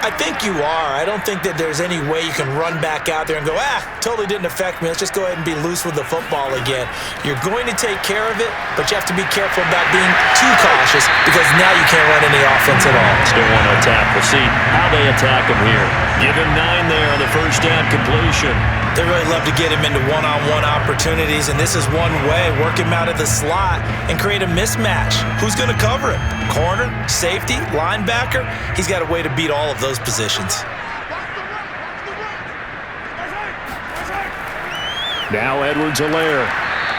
I think you are. I don't think that there's any way you can run back out there and go, totally didn't affect me. Let's just go ahead and be loose with the football again. You're going to take care of it, but you have to be careful about being too cautious because now you can't run any offense at all. Still want to attack. We'll see how they attack him here. Give him 9 there on the first down completion. They really love to get him into one-on-one opportunities, and this is one way. Work him out of the slot and create a mismatch. Who's going to cover it? Corner, safety, linebacker? He's got a way to beat all of those positions. Now Edwards-Helaire.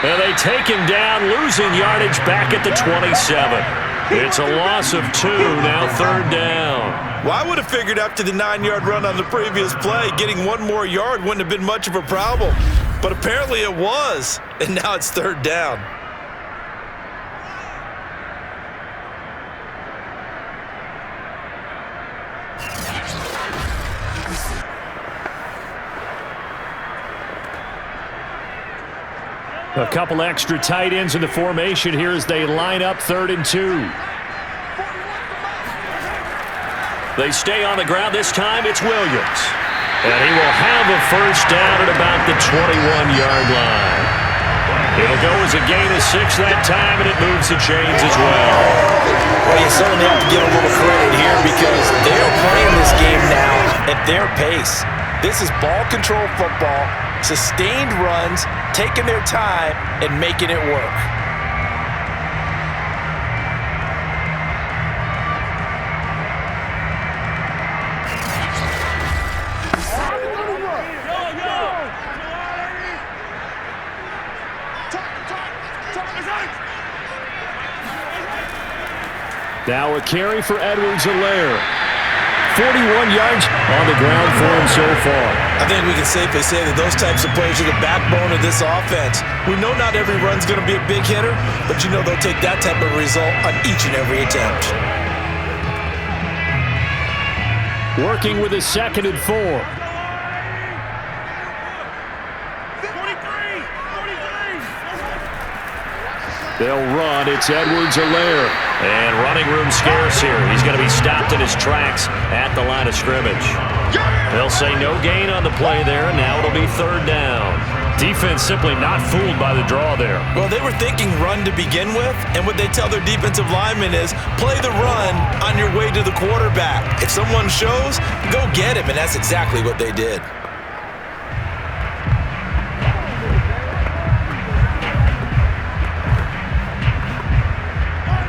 And they take him down, losing yardage back at the 27. It's a loss of 2, now 3rd down. Well, I would have figured after the 9-yard run on the previous play, getting 1 more yard wouldn't have been much of a problem. But apparently it was, and now it's 3rd down. A couple extra tight ends in the formation here as they line up 3rd and 2. They stay on the ground. This time it's Williams. And he will have a first down at about the 21-yard line. It'll go as a gain of 6 that time, and it moves the chains as well. Well, you certainly have to give a little credit here because they're playing this game now at their pace. This is ball control football, sustained runs, taking their time and making it work. Now a carry for Edwards-Helaire. 41 yards on the ground for him so far. I think we can safely say that those types of players are the backbone of this offense. We know not every run's going to be a big hitter, but you know they'll take that type of result on each and every attempt. Working with a 2nd and 4. They'll run. It's Edwards-Helaire. And running room scarce here. He's going to be stopped in his tracks at the line of scrimmage. They'll say no gain on the play there. Now it'll be 3rd down. Defense simply not fooled by the draw there. Well, they were thinking run to begin with, and what they tell their defensive linemen is play the run on your way to the quarterback. If someone shows, go get him, and that's exactly what they did.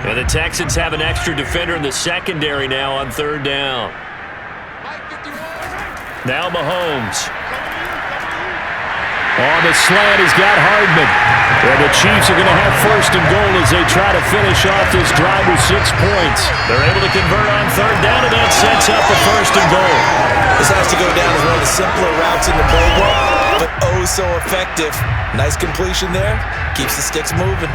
And the Texans have an extra defender in the secondary now on 3rd down. Now Mahomes. On the slant, he's got Hardman. And the Chiefs are going to have 1st and goal as they try to finish off this drive with 6 points. They're able to convert on 3rd down, and that sets up a 1st and goal. This has to go down as one of the simpler routes in the playbook, but oh so effective. Nice completion there. Keeps the sticks moving.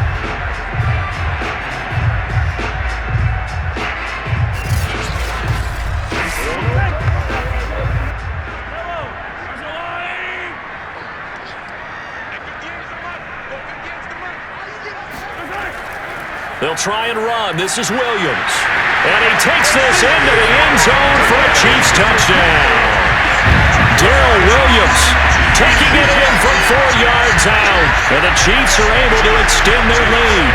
They'll try and run. This is Williams. And he takes this into the end zone for a Chiefs touchdown. Darrell Williams taking it in from 4 yards out. And the Chiefs are able to extend their lead.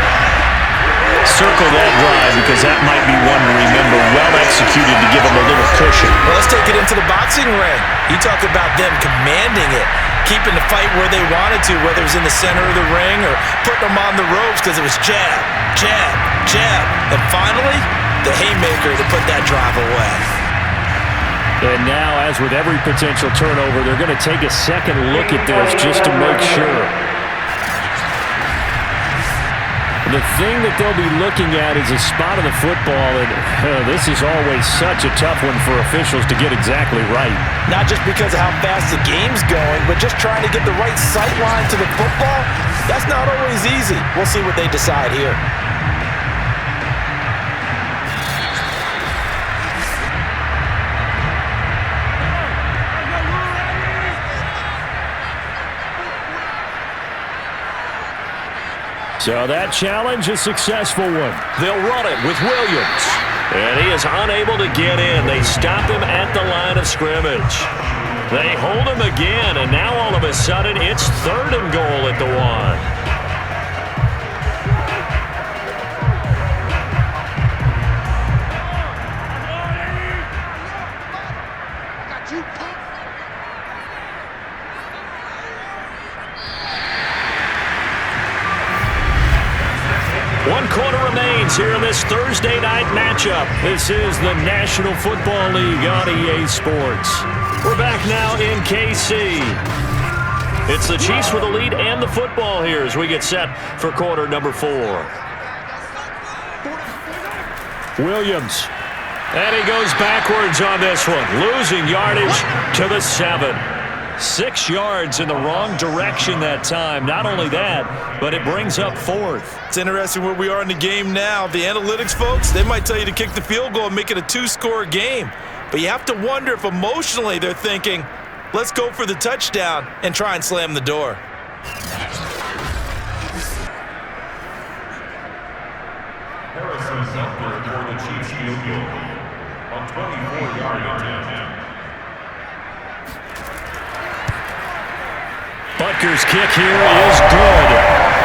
Circle that drive because that might be one to remember. Well executed to give them a little cushion. Well, let's take it into the boxing ring. You talk about them commanding it, keeping the fight where they wanted to, whether it was in the center of the ring or putting them on the ropes because it was jab, jab, jab. And finally, the haymaker to put that drive away. And now, as with every potential turnover, they're going to take a second look at this just to make sure. The thing that they'll be looking at is a spot of the football, and this is always such a tough one for officials to get exactly right. Not just because of how fast the game's going, but just trying to get the right sight line to the football. That's not always easy. We'll see what they decide here. So that challenge, a successful one. They'll run it with Williams. And he is unable to get in. They stop him at the line of scrimmage. They hold him again, and now all of a sudden it's 3rd and goal at the 1. Here in this Thursday night matchup. This is the National Football League on EA Sports. We're back now in KC. It's the Chiefs with the lead and the football here as we get set for quarter number 4. Williams. And he goes backwards on this one, losing yardage to the 7. 6 yards in the wrong direction that time. Not only that, but it brings up 4th. It's interesting where we are in the game now. The analytics folks, they might tell you to kick the field goal and make it a 2-score game. But you have to wonder if emotionally they're thinking, let's go for the touchdown and try and slam the door. Harrison's up there for the Chiefs field goal on 24-yard attempt. Butker's kick here is good.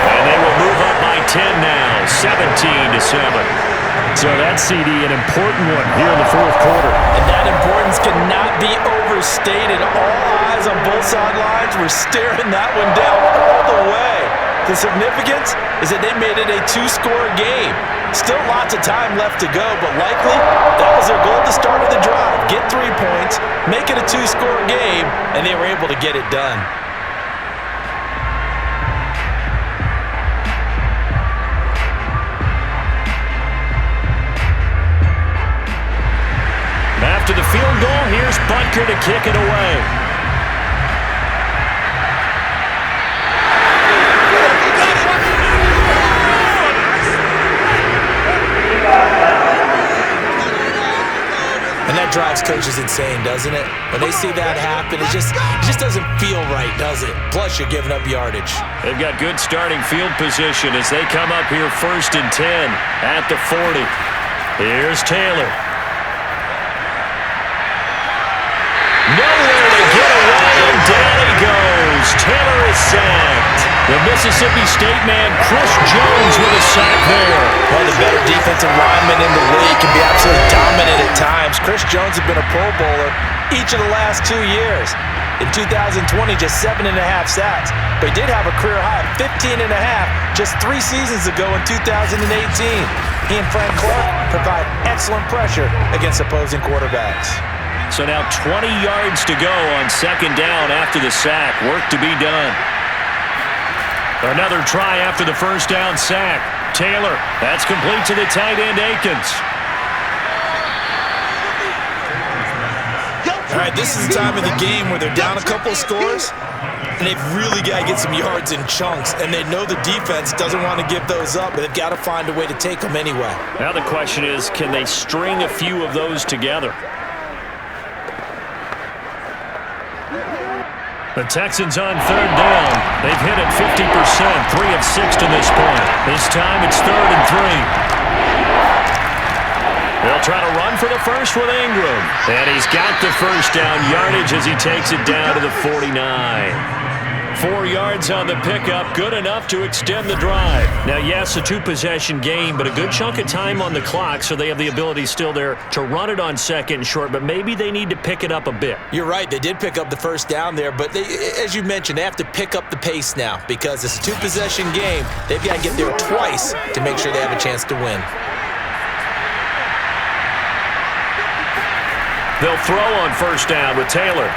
And they will move up by 10 now, 17-7. So that CD, an important one here in the 4th quarter. And that importance cannot be overstated. All eyes on both sidelines were staring that one down all the way. The significance is that they made it a 2-score game. Still lots of time left to go, but likely that was their goal at the start of the drive. Get 3 points, make it a 2-score game, and they were able to get it done. after the field goal. Here's Butker to kick it away. And that drives coaches insane, doesn't it? When they see that happen, it just doesn't feel right, does it? Plus, you're giving up yardage. They've got good starting field position as they come up here 1st and 10 at the 40. Here's Taylor. Nowhere to get away, and down he goes. Taylor is sacked. The Mississippi State man, Chris Jones, with a sack there. One of the better defensive linemen in the league, can be absolutely dominant at times. Chris Jones has been a Pro Bowler each of the last 2 years. In 2020, just 7.5 sacks. But he did have a career high of 15.5 just 3 seasons ago in 2018. He and Frank Clark provide excellent pressure against opposing quarterbacks. So now 20 yards to go on 2nd down after the sack. Work to be done. Another try after the 1st down sack. Taylor, that's complete to the tight end, Akins. All right, this is the time of the game where they're down a couple of scores, and they've really got to get some yards in chunks, and they know the defense doesn't want to give those up, but they've got to find a way to take them anyway. Now the question is, can they string a few of those together? The Texans on 3rd down. They've hit it 50%, 3 of 6 to this point. This time it's 3rd and 3. They'll try to run for the first with Ingram. And he's got the 1st down yardage as he takes it down to the 49. 4 yards on the pickup, good enough to extend the drive. Now, yes, a 2-possession game, but a good chunk of time on the clock, so they have the ability still there to run it on 2nd and short, but maybe they need to pick it up a bit. You're right, they did pick up the 1st down there, but they, as you mentioned, they have to pick up the pace now because it's a 2-possession game. They've got to get there twice to make sure they have a chance to win. They'll throw on 1st down with Taylor.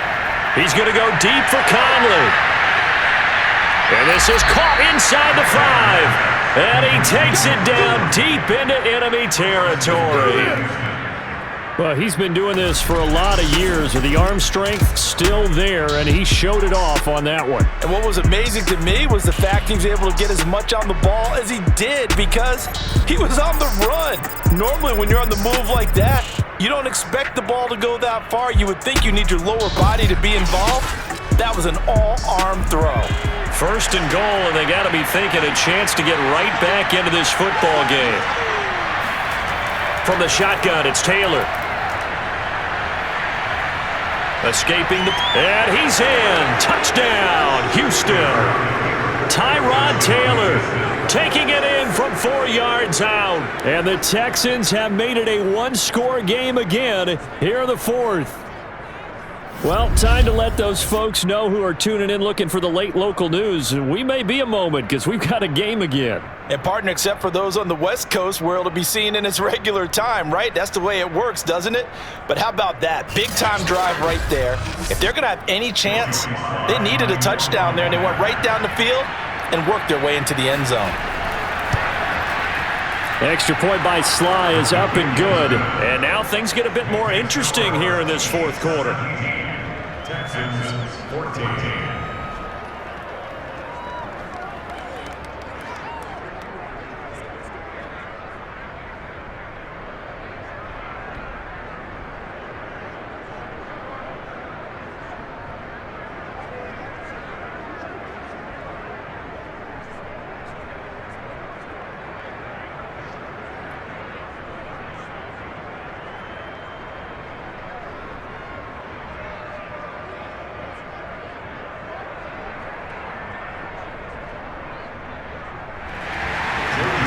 He's going to go deep for Conley. And this is caught inside the 5. And he takes it down deep into enemy territory. Well, he's been doing this for a lot of years with the arm strength still there, and he showed it off on that one. And what was amazing to me was the fact he was able to get as much on the ball as he did because he was on the run. Normally, when you're on the move like that, you don't expect the ball to go that far. You would think you need your lower body to be involved. That was an all-arm throw. 1st and goal, and they got to be thinking a chance to get right back into this football game. From the shotgun, it's Taylor. Escaping and he's in. Touchdown, Houston. Tyrod Taylor taking it in from 4 yards out. And the Texans have made it a 1-score game again here in the 4th. Well, time to let those folks know who are tuning in looking for the late local news. We may be a moment because we've got a game again. And partner, except for those on the West Coast where it'll be seen in its regular time, right? That's the way it works, doesn't it? But how about that? Big-time drive right there. If they're going to have any chance, they needed a touchdown there, and they went right down the field and worked their way into the end zone. Extra point by Sly is up and good. And now things get a bit more interesting here in this 4th quarter. Texans 14.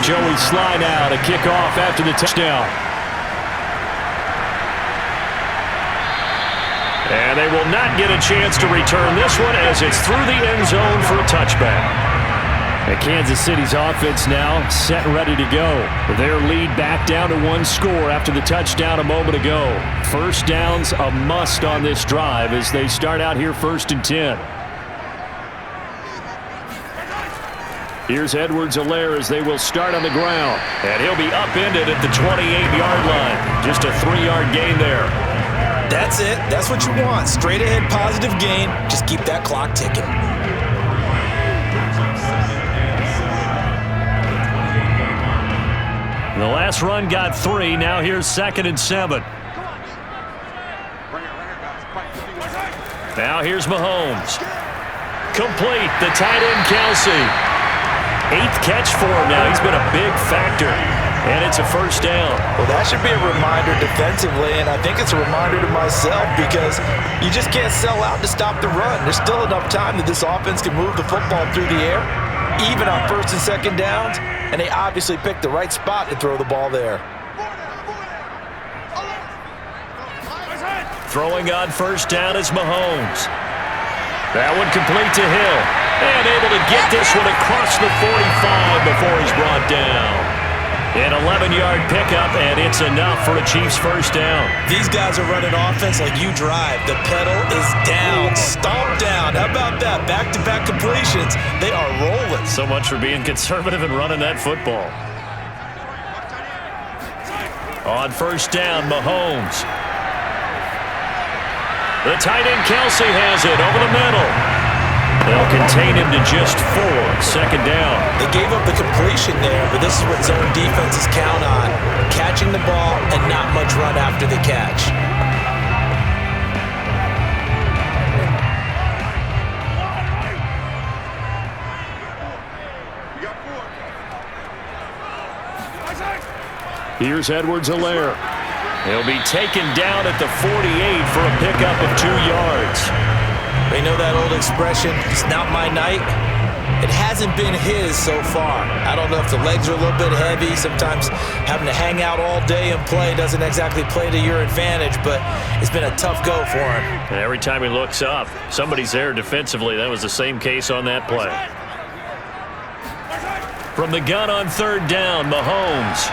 Joey Sly now to kick off after the touchdown. And they will not get a chance to return this one as it's through the end zone for a touchback. And Kansas City's offense now set and ready to go. Their lead back down to 1 score after the touchdown a moment ago. 1st down's a must on this drive as they start out here 1st and 10. Here's Edwards-Helaire as they will start on the ground. And he'll be upended at the 28-yard line. Just a 3-yard gain there. That's it. That's what you want. Straight ahead, positive gain. Just keep that clock ticking. The last run got 3. Now here's 2nd and 7. Now here's Mahomes. Complete. The tight end, Kelsey. 8th catch for him now. He's been a big factor. And it's a first down. Well, that should be a reminder defensively, and I think it's a reminder to myself because you just can't sell out to stop the run. There's still enough time that this offense can move the football through the air, even on 1st and 2nd downs, and they obviously picked the right spot to throw the ball there. Throwing on 1st down is Mahomes. That one complete to Hill. And able to get this one across the 45 before he's brought down. An 11-yard pickup, and it's enough for a Chiefs first down. These guys are running offense like you drive. The pedal is down, stomp down. How about that? Back-to-back completions. They are rolling. So much for being conservative and running that football. On 1st down, Mahomes. The tight end, Kelsey, has it over the middle. They'll contain him to just 4. 2nd down. They gave up the completion there, but this is what zone defenses count on. Catching the ball and not much run after the catch. Here's Edwards-Helaire. He'll be taken down at the 48 for a pickup of 2 yards. They know that old expression, it's not my night. It hasn't been his so far. I don't know if the legs are a little bit heavy. Sometimes having to hang out all day and play doesn't exactly play to your advantage, but it's been a tough go for him. And every time he looks up, somebody's there defensively. That was the same case on that play. From the gun on 3rd down, Mahomes.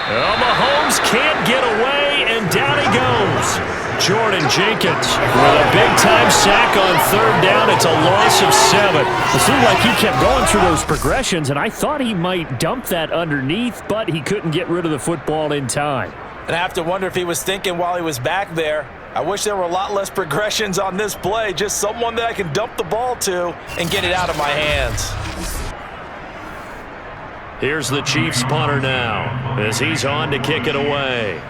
Oh, Mahomes can't get away, and down he goes. Jordan Jenkins with a big-time sack on 3rd down. It's a loss of 7. It seemed like he kept going through those progressions, and I thought he might dump that underneath, but he couldn't get rid of the football in time. And I have to wonder if he was thinking while he was back there, I wish there were a lot less progressions on this play, just someone that I can dump the ball to and get it out of my hands. Here's the Chiefs punter now as he's on to kick it away.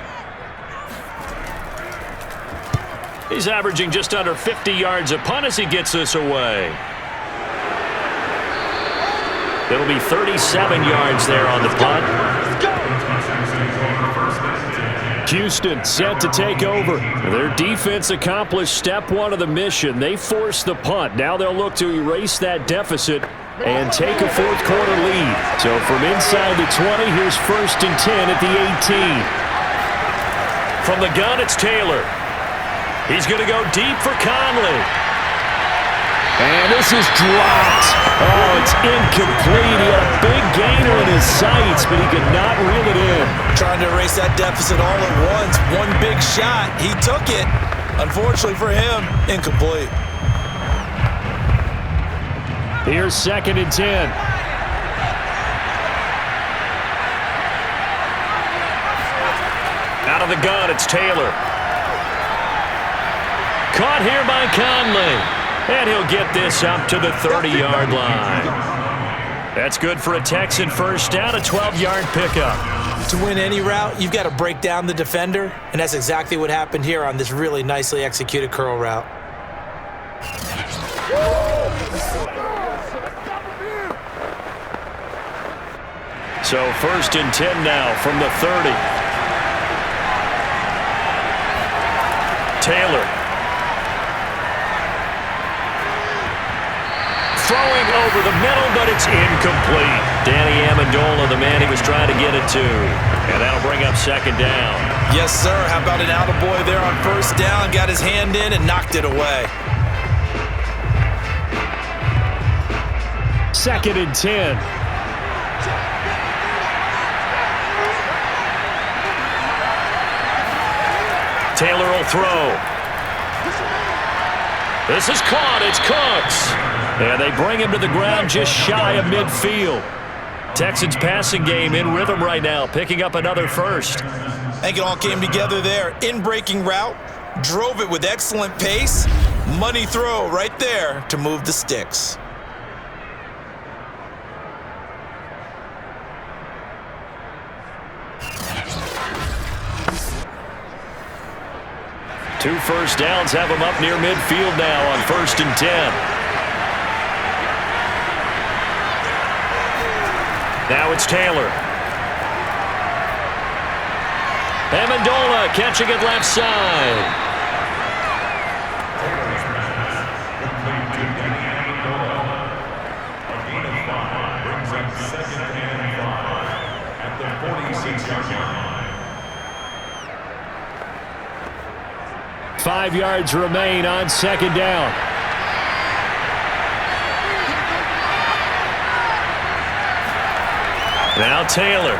He's averaging just under 50 yards a punt as he gets this away. It'll be 37 yards there on the punt. Houston set to take over. Their defense accomplished step 1 of the mission. They forced the punt. Now they'll look to erase that deficit and take a 4th quarter lead. So from inside the 20, here's 1st and 10 at the 18. From the gun, it's Taylor. He's going to go deep for Conley. And this is dropped. Oh, it's incomplete. He had a big gainer in his sights, but he could not reel it in. Trying to erase that deficit all at once. One big shot. He took it. Unfortunately for him, incomplete. Here's 2nd and 10. Out of the gun, it's Taylor. Caught here by Conley. And he'll get this up to the 30-yard line. That's good for a Texan first down, a 12-yard pickup. To win any route, you've got to break down the defender, and that's exactly what happened here on this really nicely executed curl route. So 1st and 10 now from the 30. Taylor. Throwing over the middle, but it's incomplete. Danny Amendola, the man he was trying to get it to. And that'll bring up 2nd down. Yes, sir. How about an attaboy there on 1st down? Got his hand in and knocked it away. 2nd and 10. Taylor will throw. This is caught. It's Cooks. And they bring him to the ground just shy of midfield. Texans passing game in rhythm right now, picking up another first. I think it all came together there. In-breaking route, drove it with excellent pace. Money throw right there to move the sticks. Two first downs have him up near midfield now on 1st and 10. Now it's Taylor. Amendola catching it left side. Brings up 2nd and 5 at the 46-yard line. 5 yards remain on 2nd down. Now Taylor.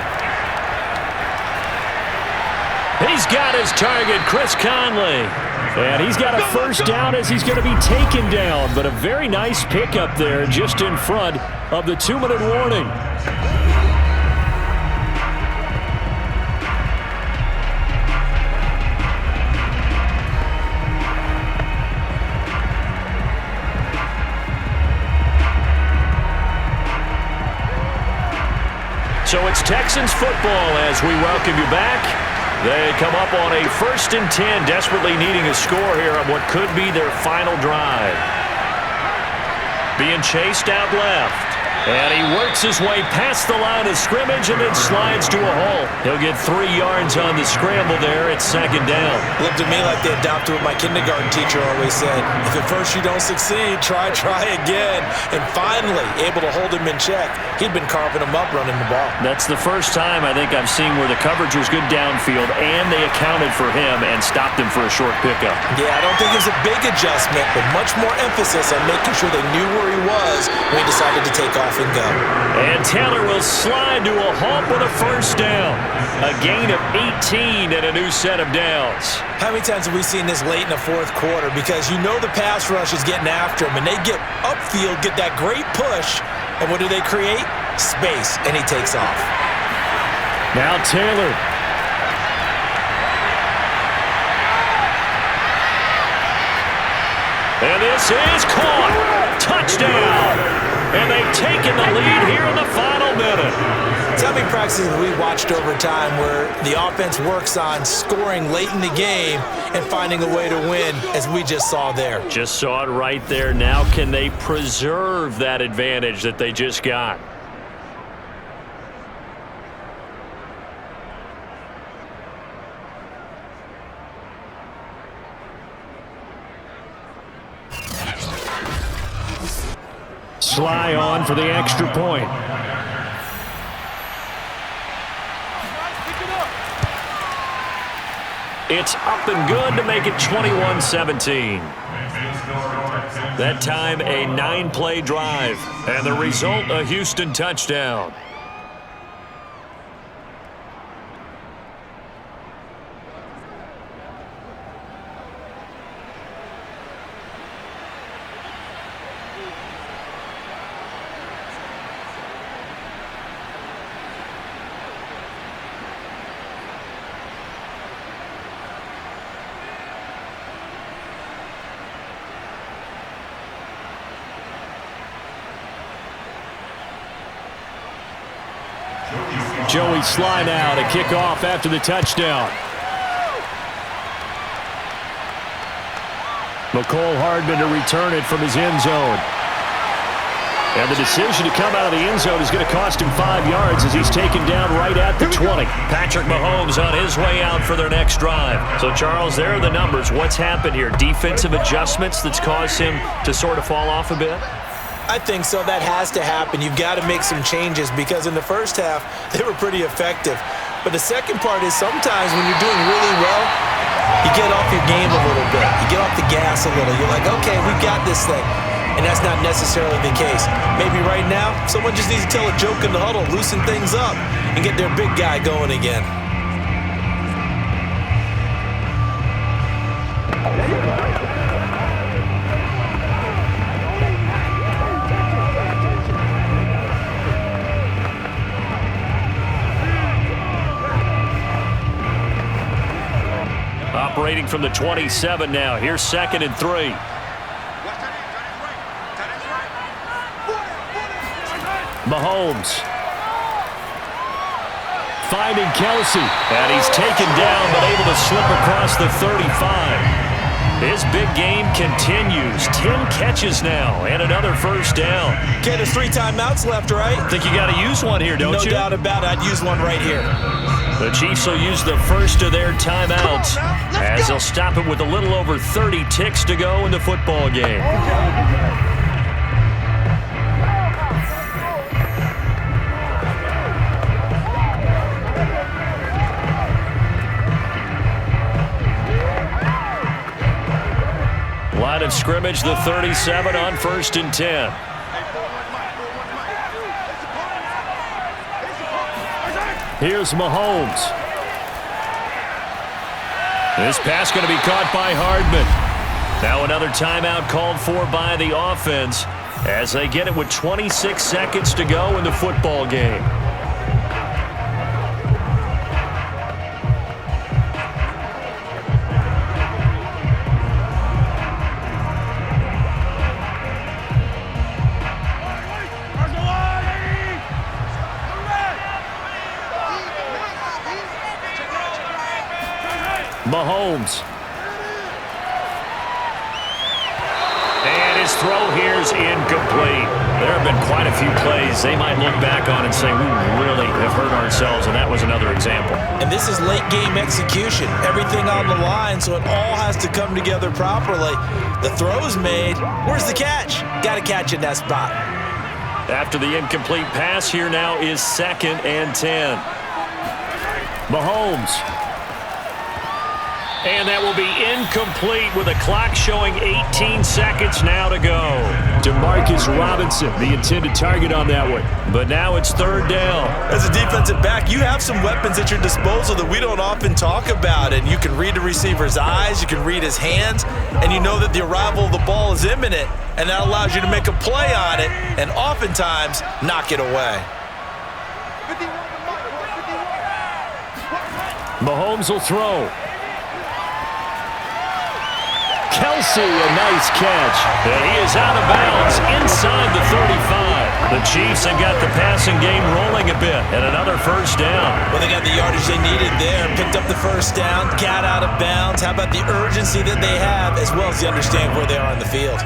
He's got his target, Chris Conley. And he's got a first down as he's going to be taken down. But a very nice pickup there just in front of the 2-minute warning. So it's Texans football as we welcome you back. They come up on a 1st and 10, desperately needing a score here on what could be their final drive. Being chased out left. And he works his way past the line of scrimmage and then slides to a hole. He'll get 3 yards on the scramble there at 2nd down. Looked to me like they adopted what my kindergarten teacher always said. If at first you don't succeed, try again. And finally, able to hold him in check. He'd been carving him up running the ball. That's the first time I think I've seen where the coverage was good downfield and they accounted for him and stopped him for a short pickup. Yeah, I don't think it was a big adjustment, but much more emphasis on making sure they knew where he was when he decided to take off and go. And Taylor will slide to a halt with a first down. A gain of 18 and a new set of downs. How many times have we seen this late in the 4th quarter? Because you know the pass rush is getting after him, and they get upfield, get that great push, and what do they create? Space, and he takes off. Now Taylor. And this is caught. Touchdown. And they've taken the lead here in the final minute. Tell me practices we watched over time where the offense works on scoring late in the game and finding a way to win, as we just saw there. Just saw it right there. Now can they preserve that advantage that they just got? Sly on for the extra point. It's up and good to make it 21-17. That time a 9-play drive. And the result, a Houston touchdown. Joey Sly now to kick off after the touchdown. McCole Hardman to return it from his end zone. And the decision to come out of the end zone is going to cost him 5 yards as he's taken down right at the 20. Patrick Mahomes on his way out for their next drive. So, Charles, there are the numbers. What's happened here? Defensive adjustments that's caused him to sort of fall off a bit? I think so. That has to happen. You've got to make some changes because in the first half, they were pretty effective. But the second part is sometimes when you're doing really well, you get off your game a little bit. You get off the gas a little. You're like, okay, we got this thing. And that's not necessarily the case. Maybe right now, someone just needs to tell a joke in the huddle, loosen things up, and get their big guy going again. operating from the 27 now. Here's 2nd and 3. Mahomes. Finding Kelsey. And he's taken down, but able to slip across the 35. His big game continues. 10 catches now and another first down. Okay, there's 3 timeouts left, right? Think you got to use one here, don't you? No doubt about it. I'd use one right here. The Chiefs will use the first of their timeouts as they'll stop it with a little over 30 ticks to go in the football game. Line of scrimmage, the 37 on 1st and 10. Here's Mahomes. This pass going to be caught by Hardman. Now another timeout called for by the offense as they get it with 26 seconds to go in the football game. Mahomes. And his throw here's incomplete. There have been quite a few plays they might look back on and say, we really have hurt ourselves, and that was another example. And this is late game execution. Everything on the line, so it all has to come together properly. The throw's made. Where's the catch? Got to catch in that spot. After the incomplete pass, here now is 2nd and 10. Mahomes. And that will be incomplete with a clock showing 18 seconds now to go. Demarcus Robinson, the intended target on that one. But now it's 3rd down. As a defensive back, you have some weapons at your disposal that we don't often talk about. And you can read the receiver's eyes, you can read his hands, and you know that the arrival of the ball is imminent. And that allows you to make a play on it and oftentimes knock it away. Mahomes will throw. Kelsey, a nice catch. And he is out of bounds inside the 35. The Chiefs have got the passing game rolling a bit, and another first down. Well, they got the yardage they needed there. Picked up the first down, got out of bounds. How about the urgency that they have, as well as the understand where they are on the field?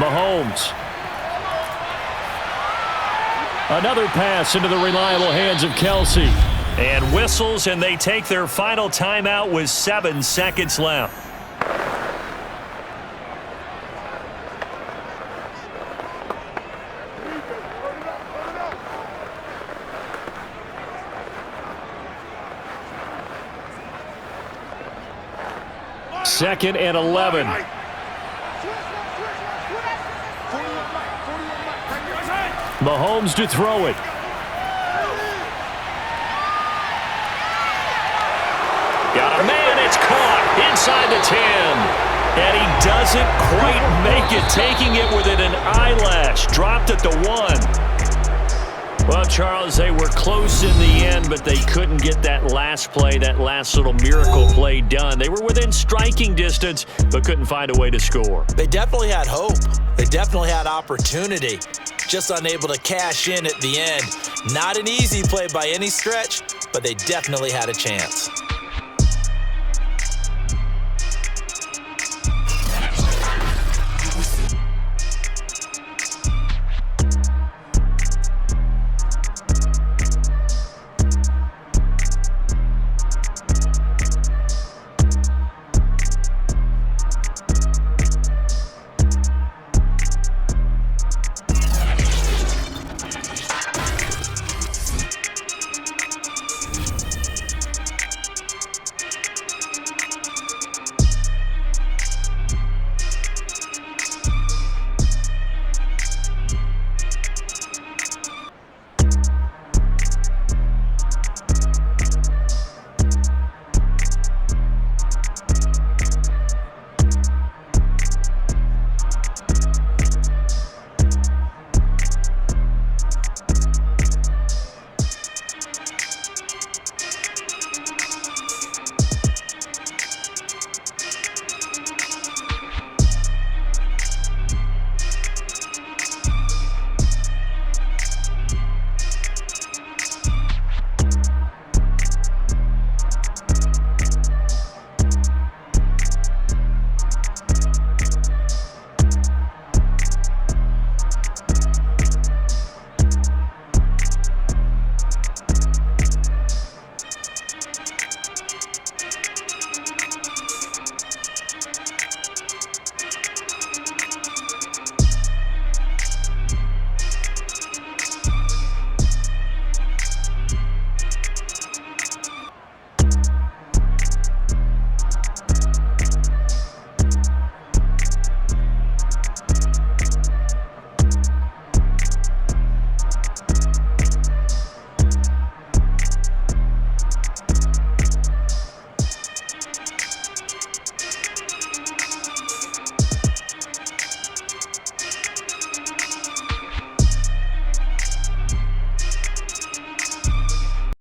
Mahomes. Another pass into the reliable hands of Kelsey. And whistles, and they take their final timeout with 7 seconds left. Second and 11. Mahomes to throw it. Got a man, it's caught inside the 10. And he doesn't quite make it, taking it within an eyelash. Dropped at the 1. Well, Charles, they were close in the end, but they couldn't get that last play, that last little miracle play done. They were within striking distance, but couldn't find a way to score. They definitely had hope. They definitely had opportunity. Just unable to cash in at the end. Not an easy play by any stretch, but they definitely had a chance.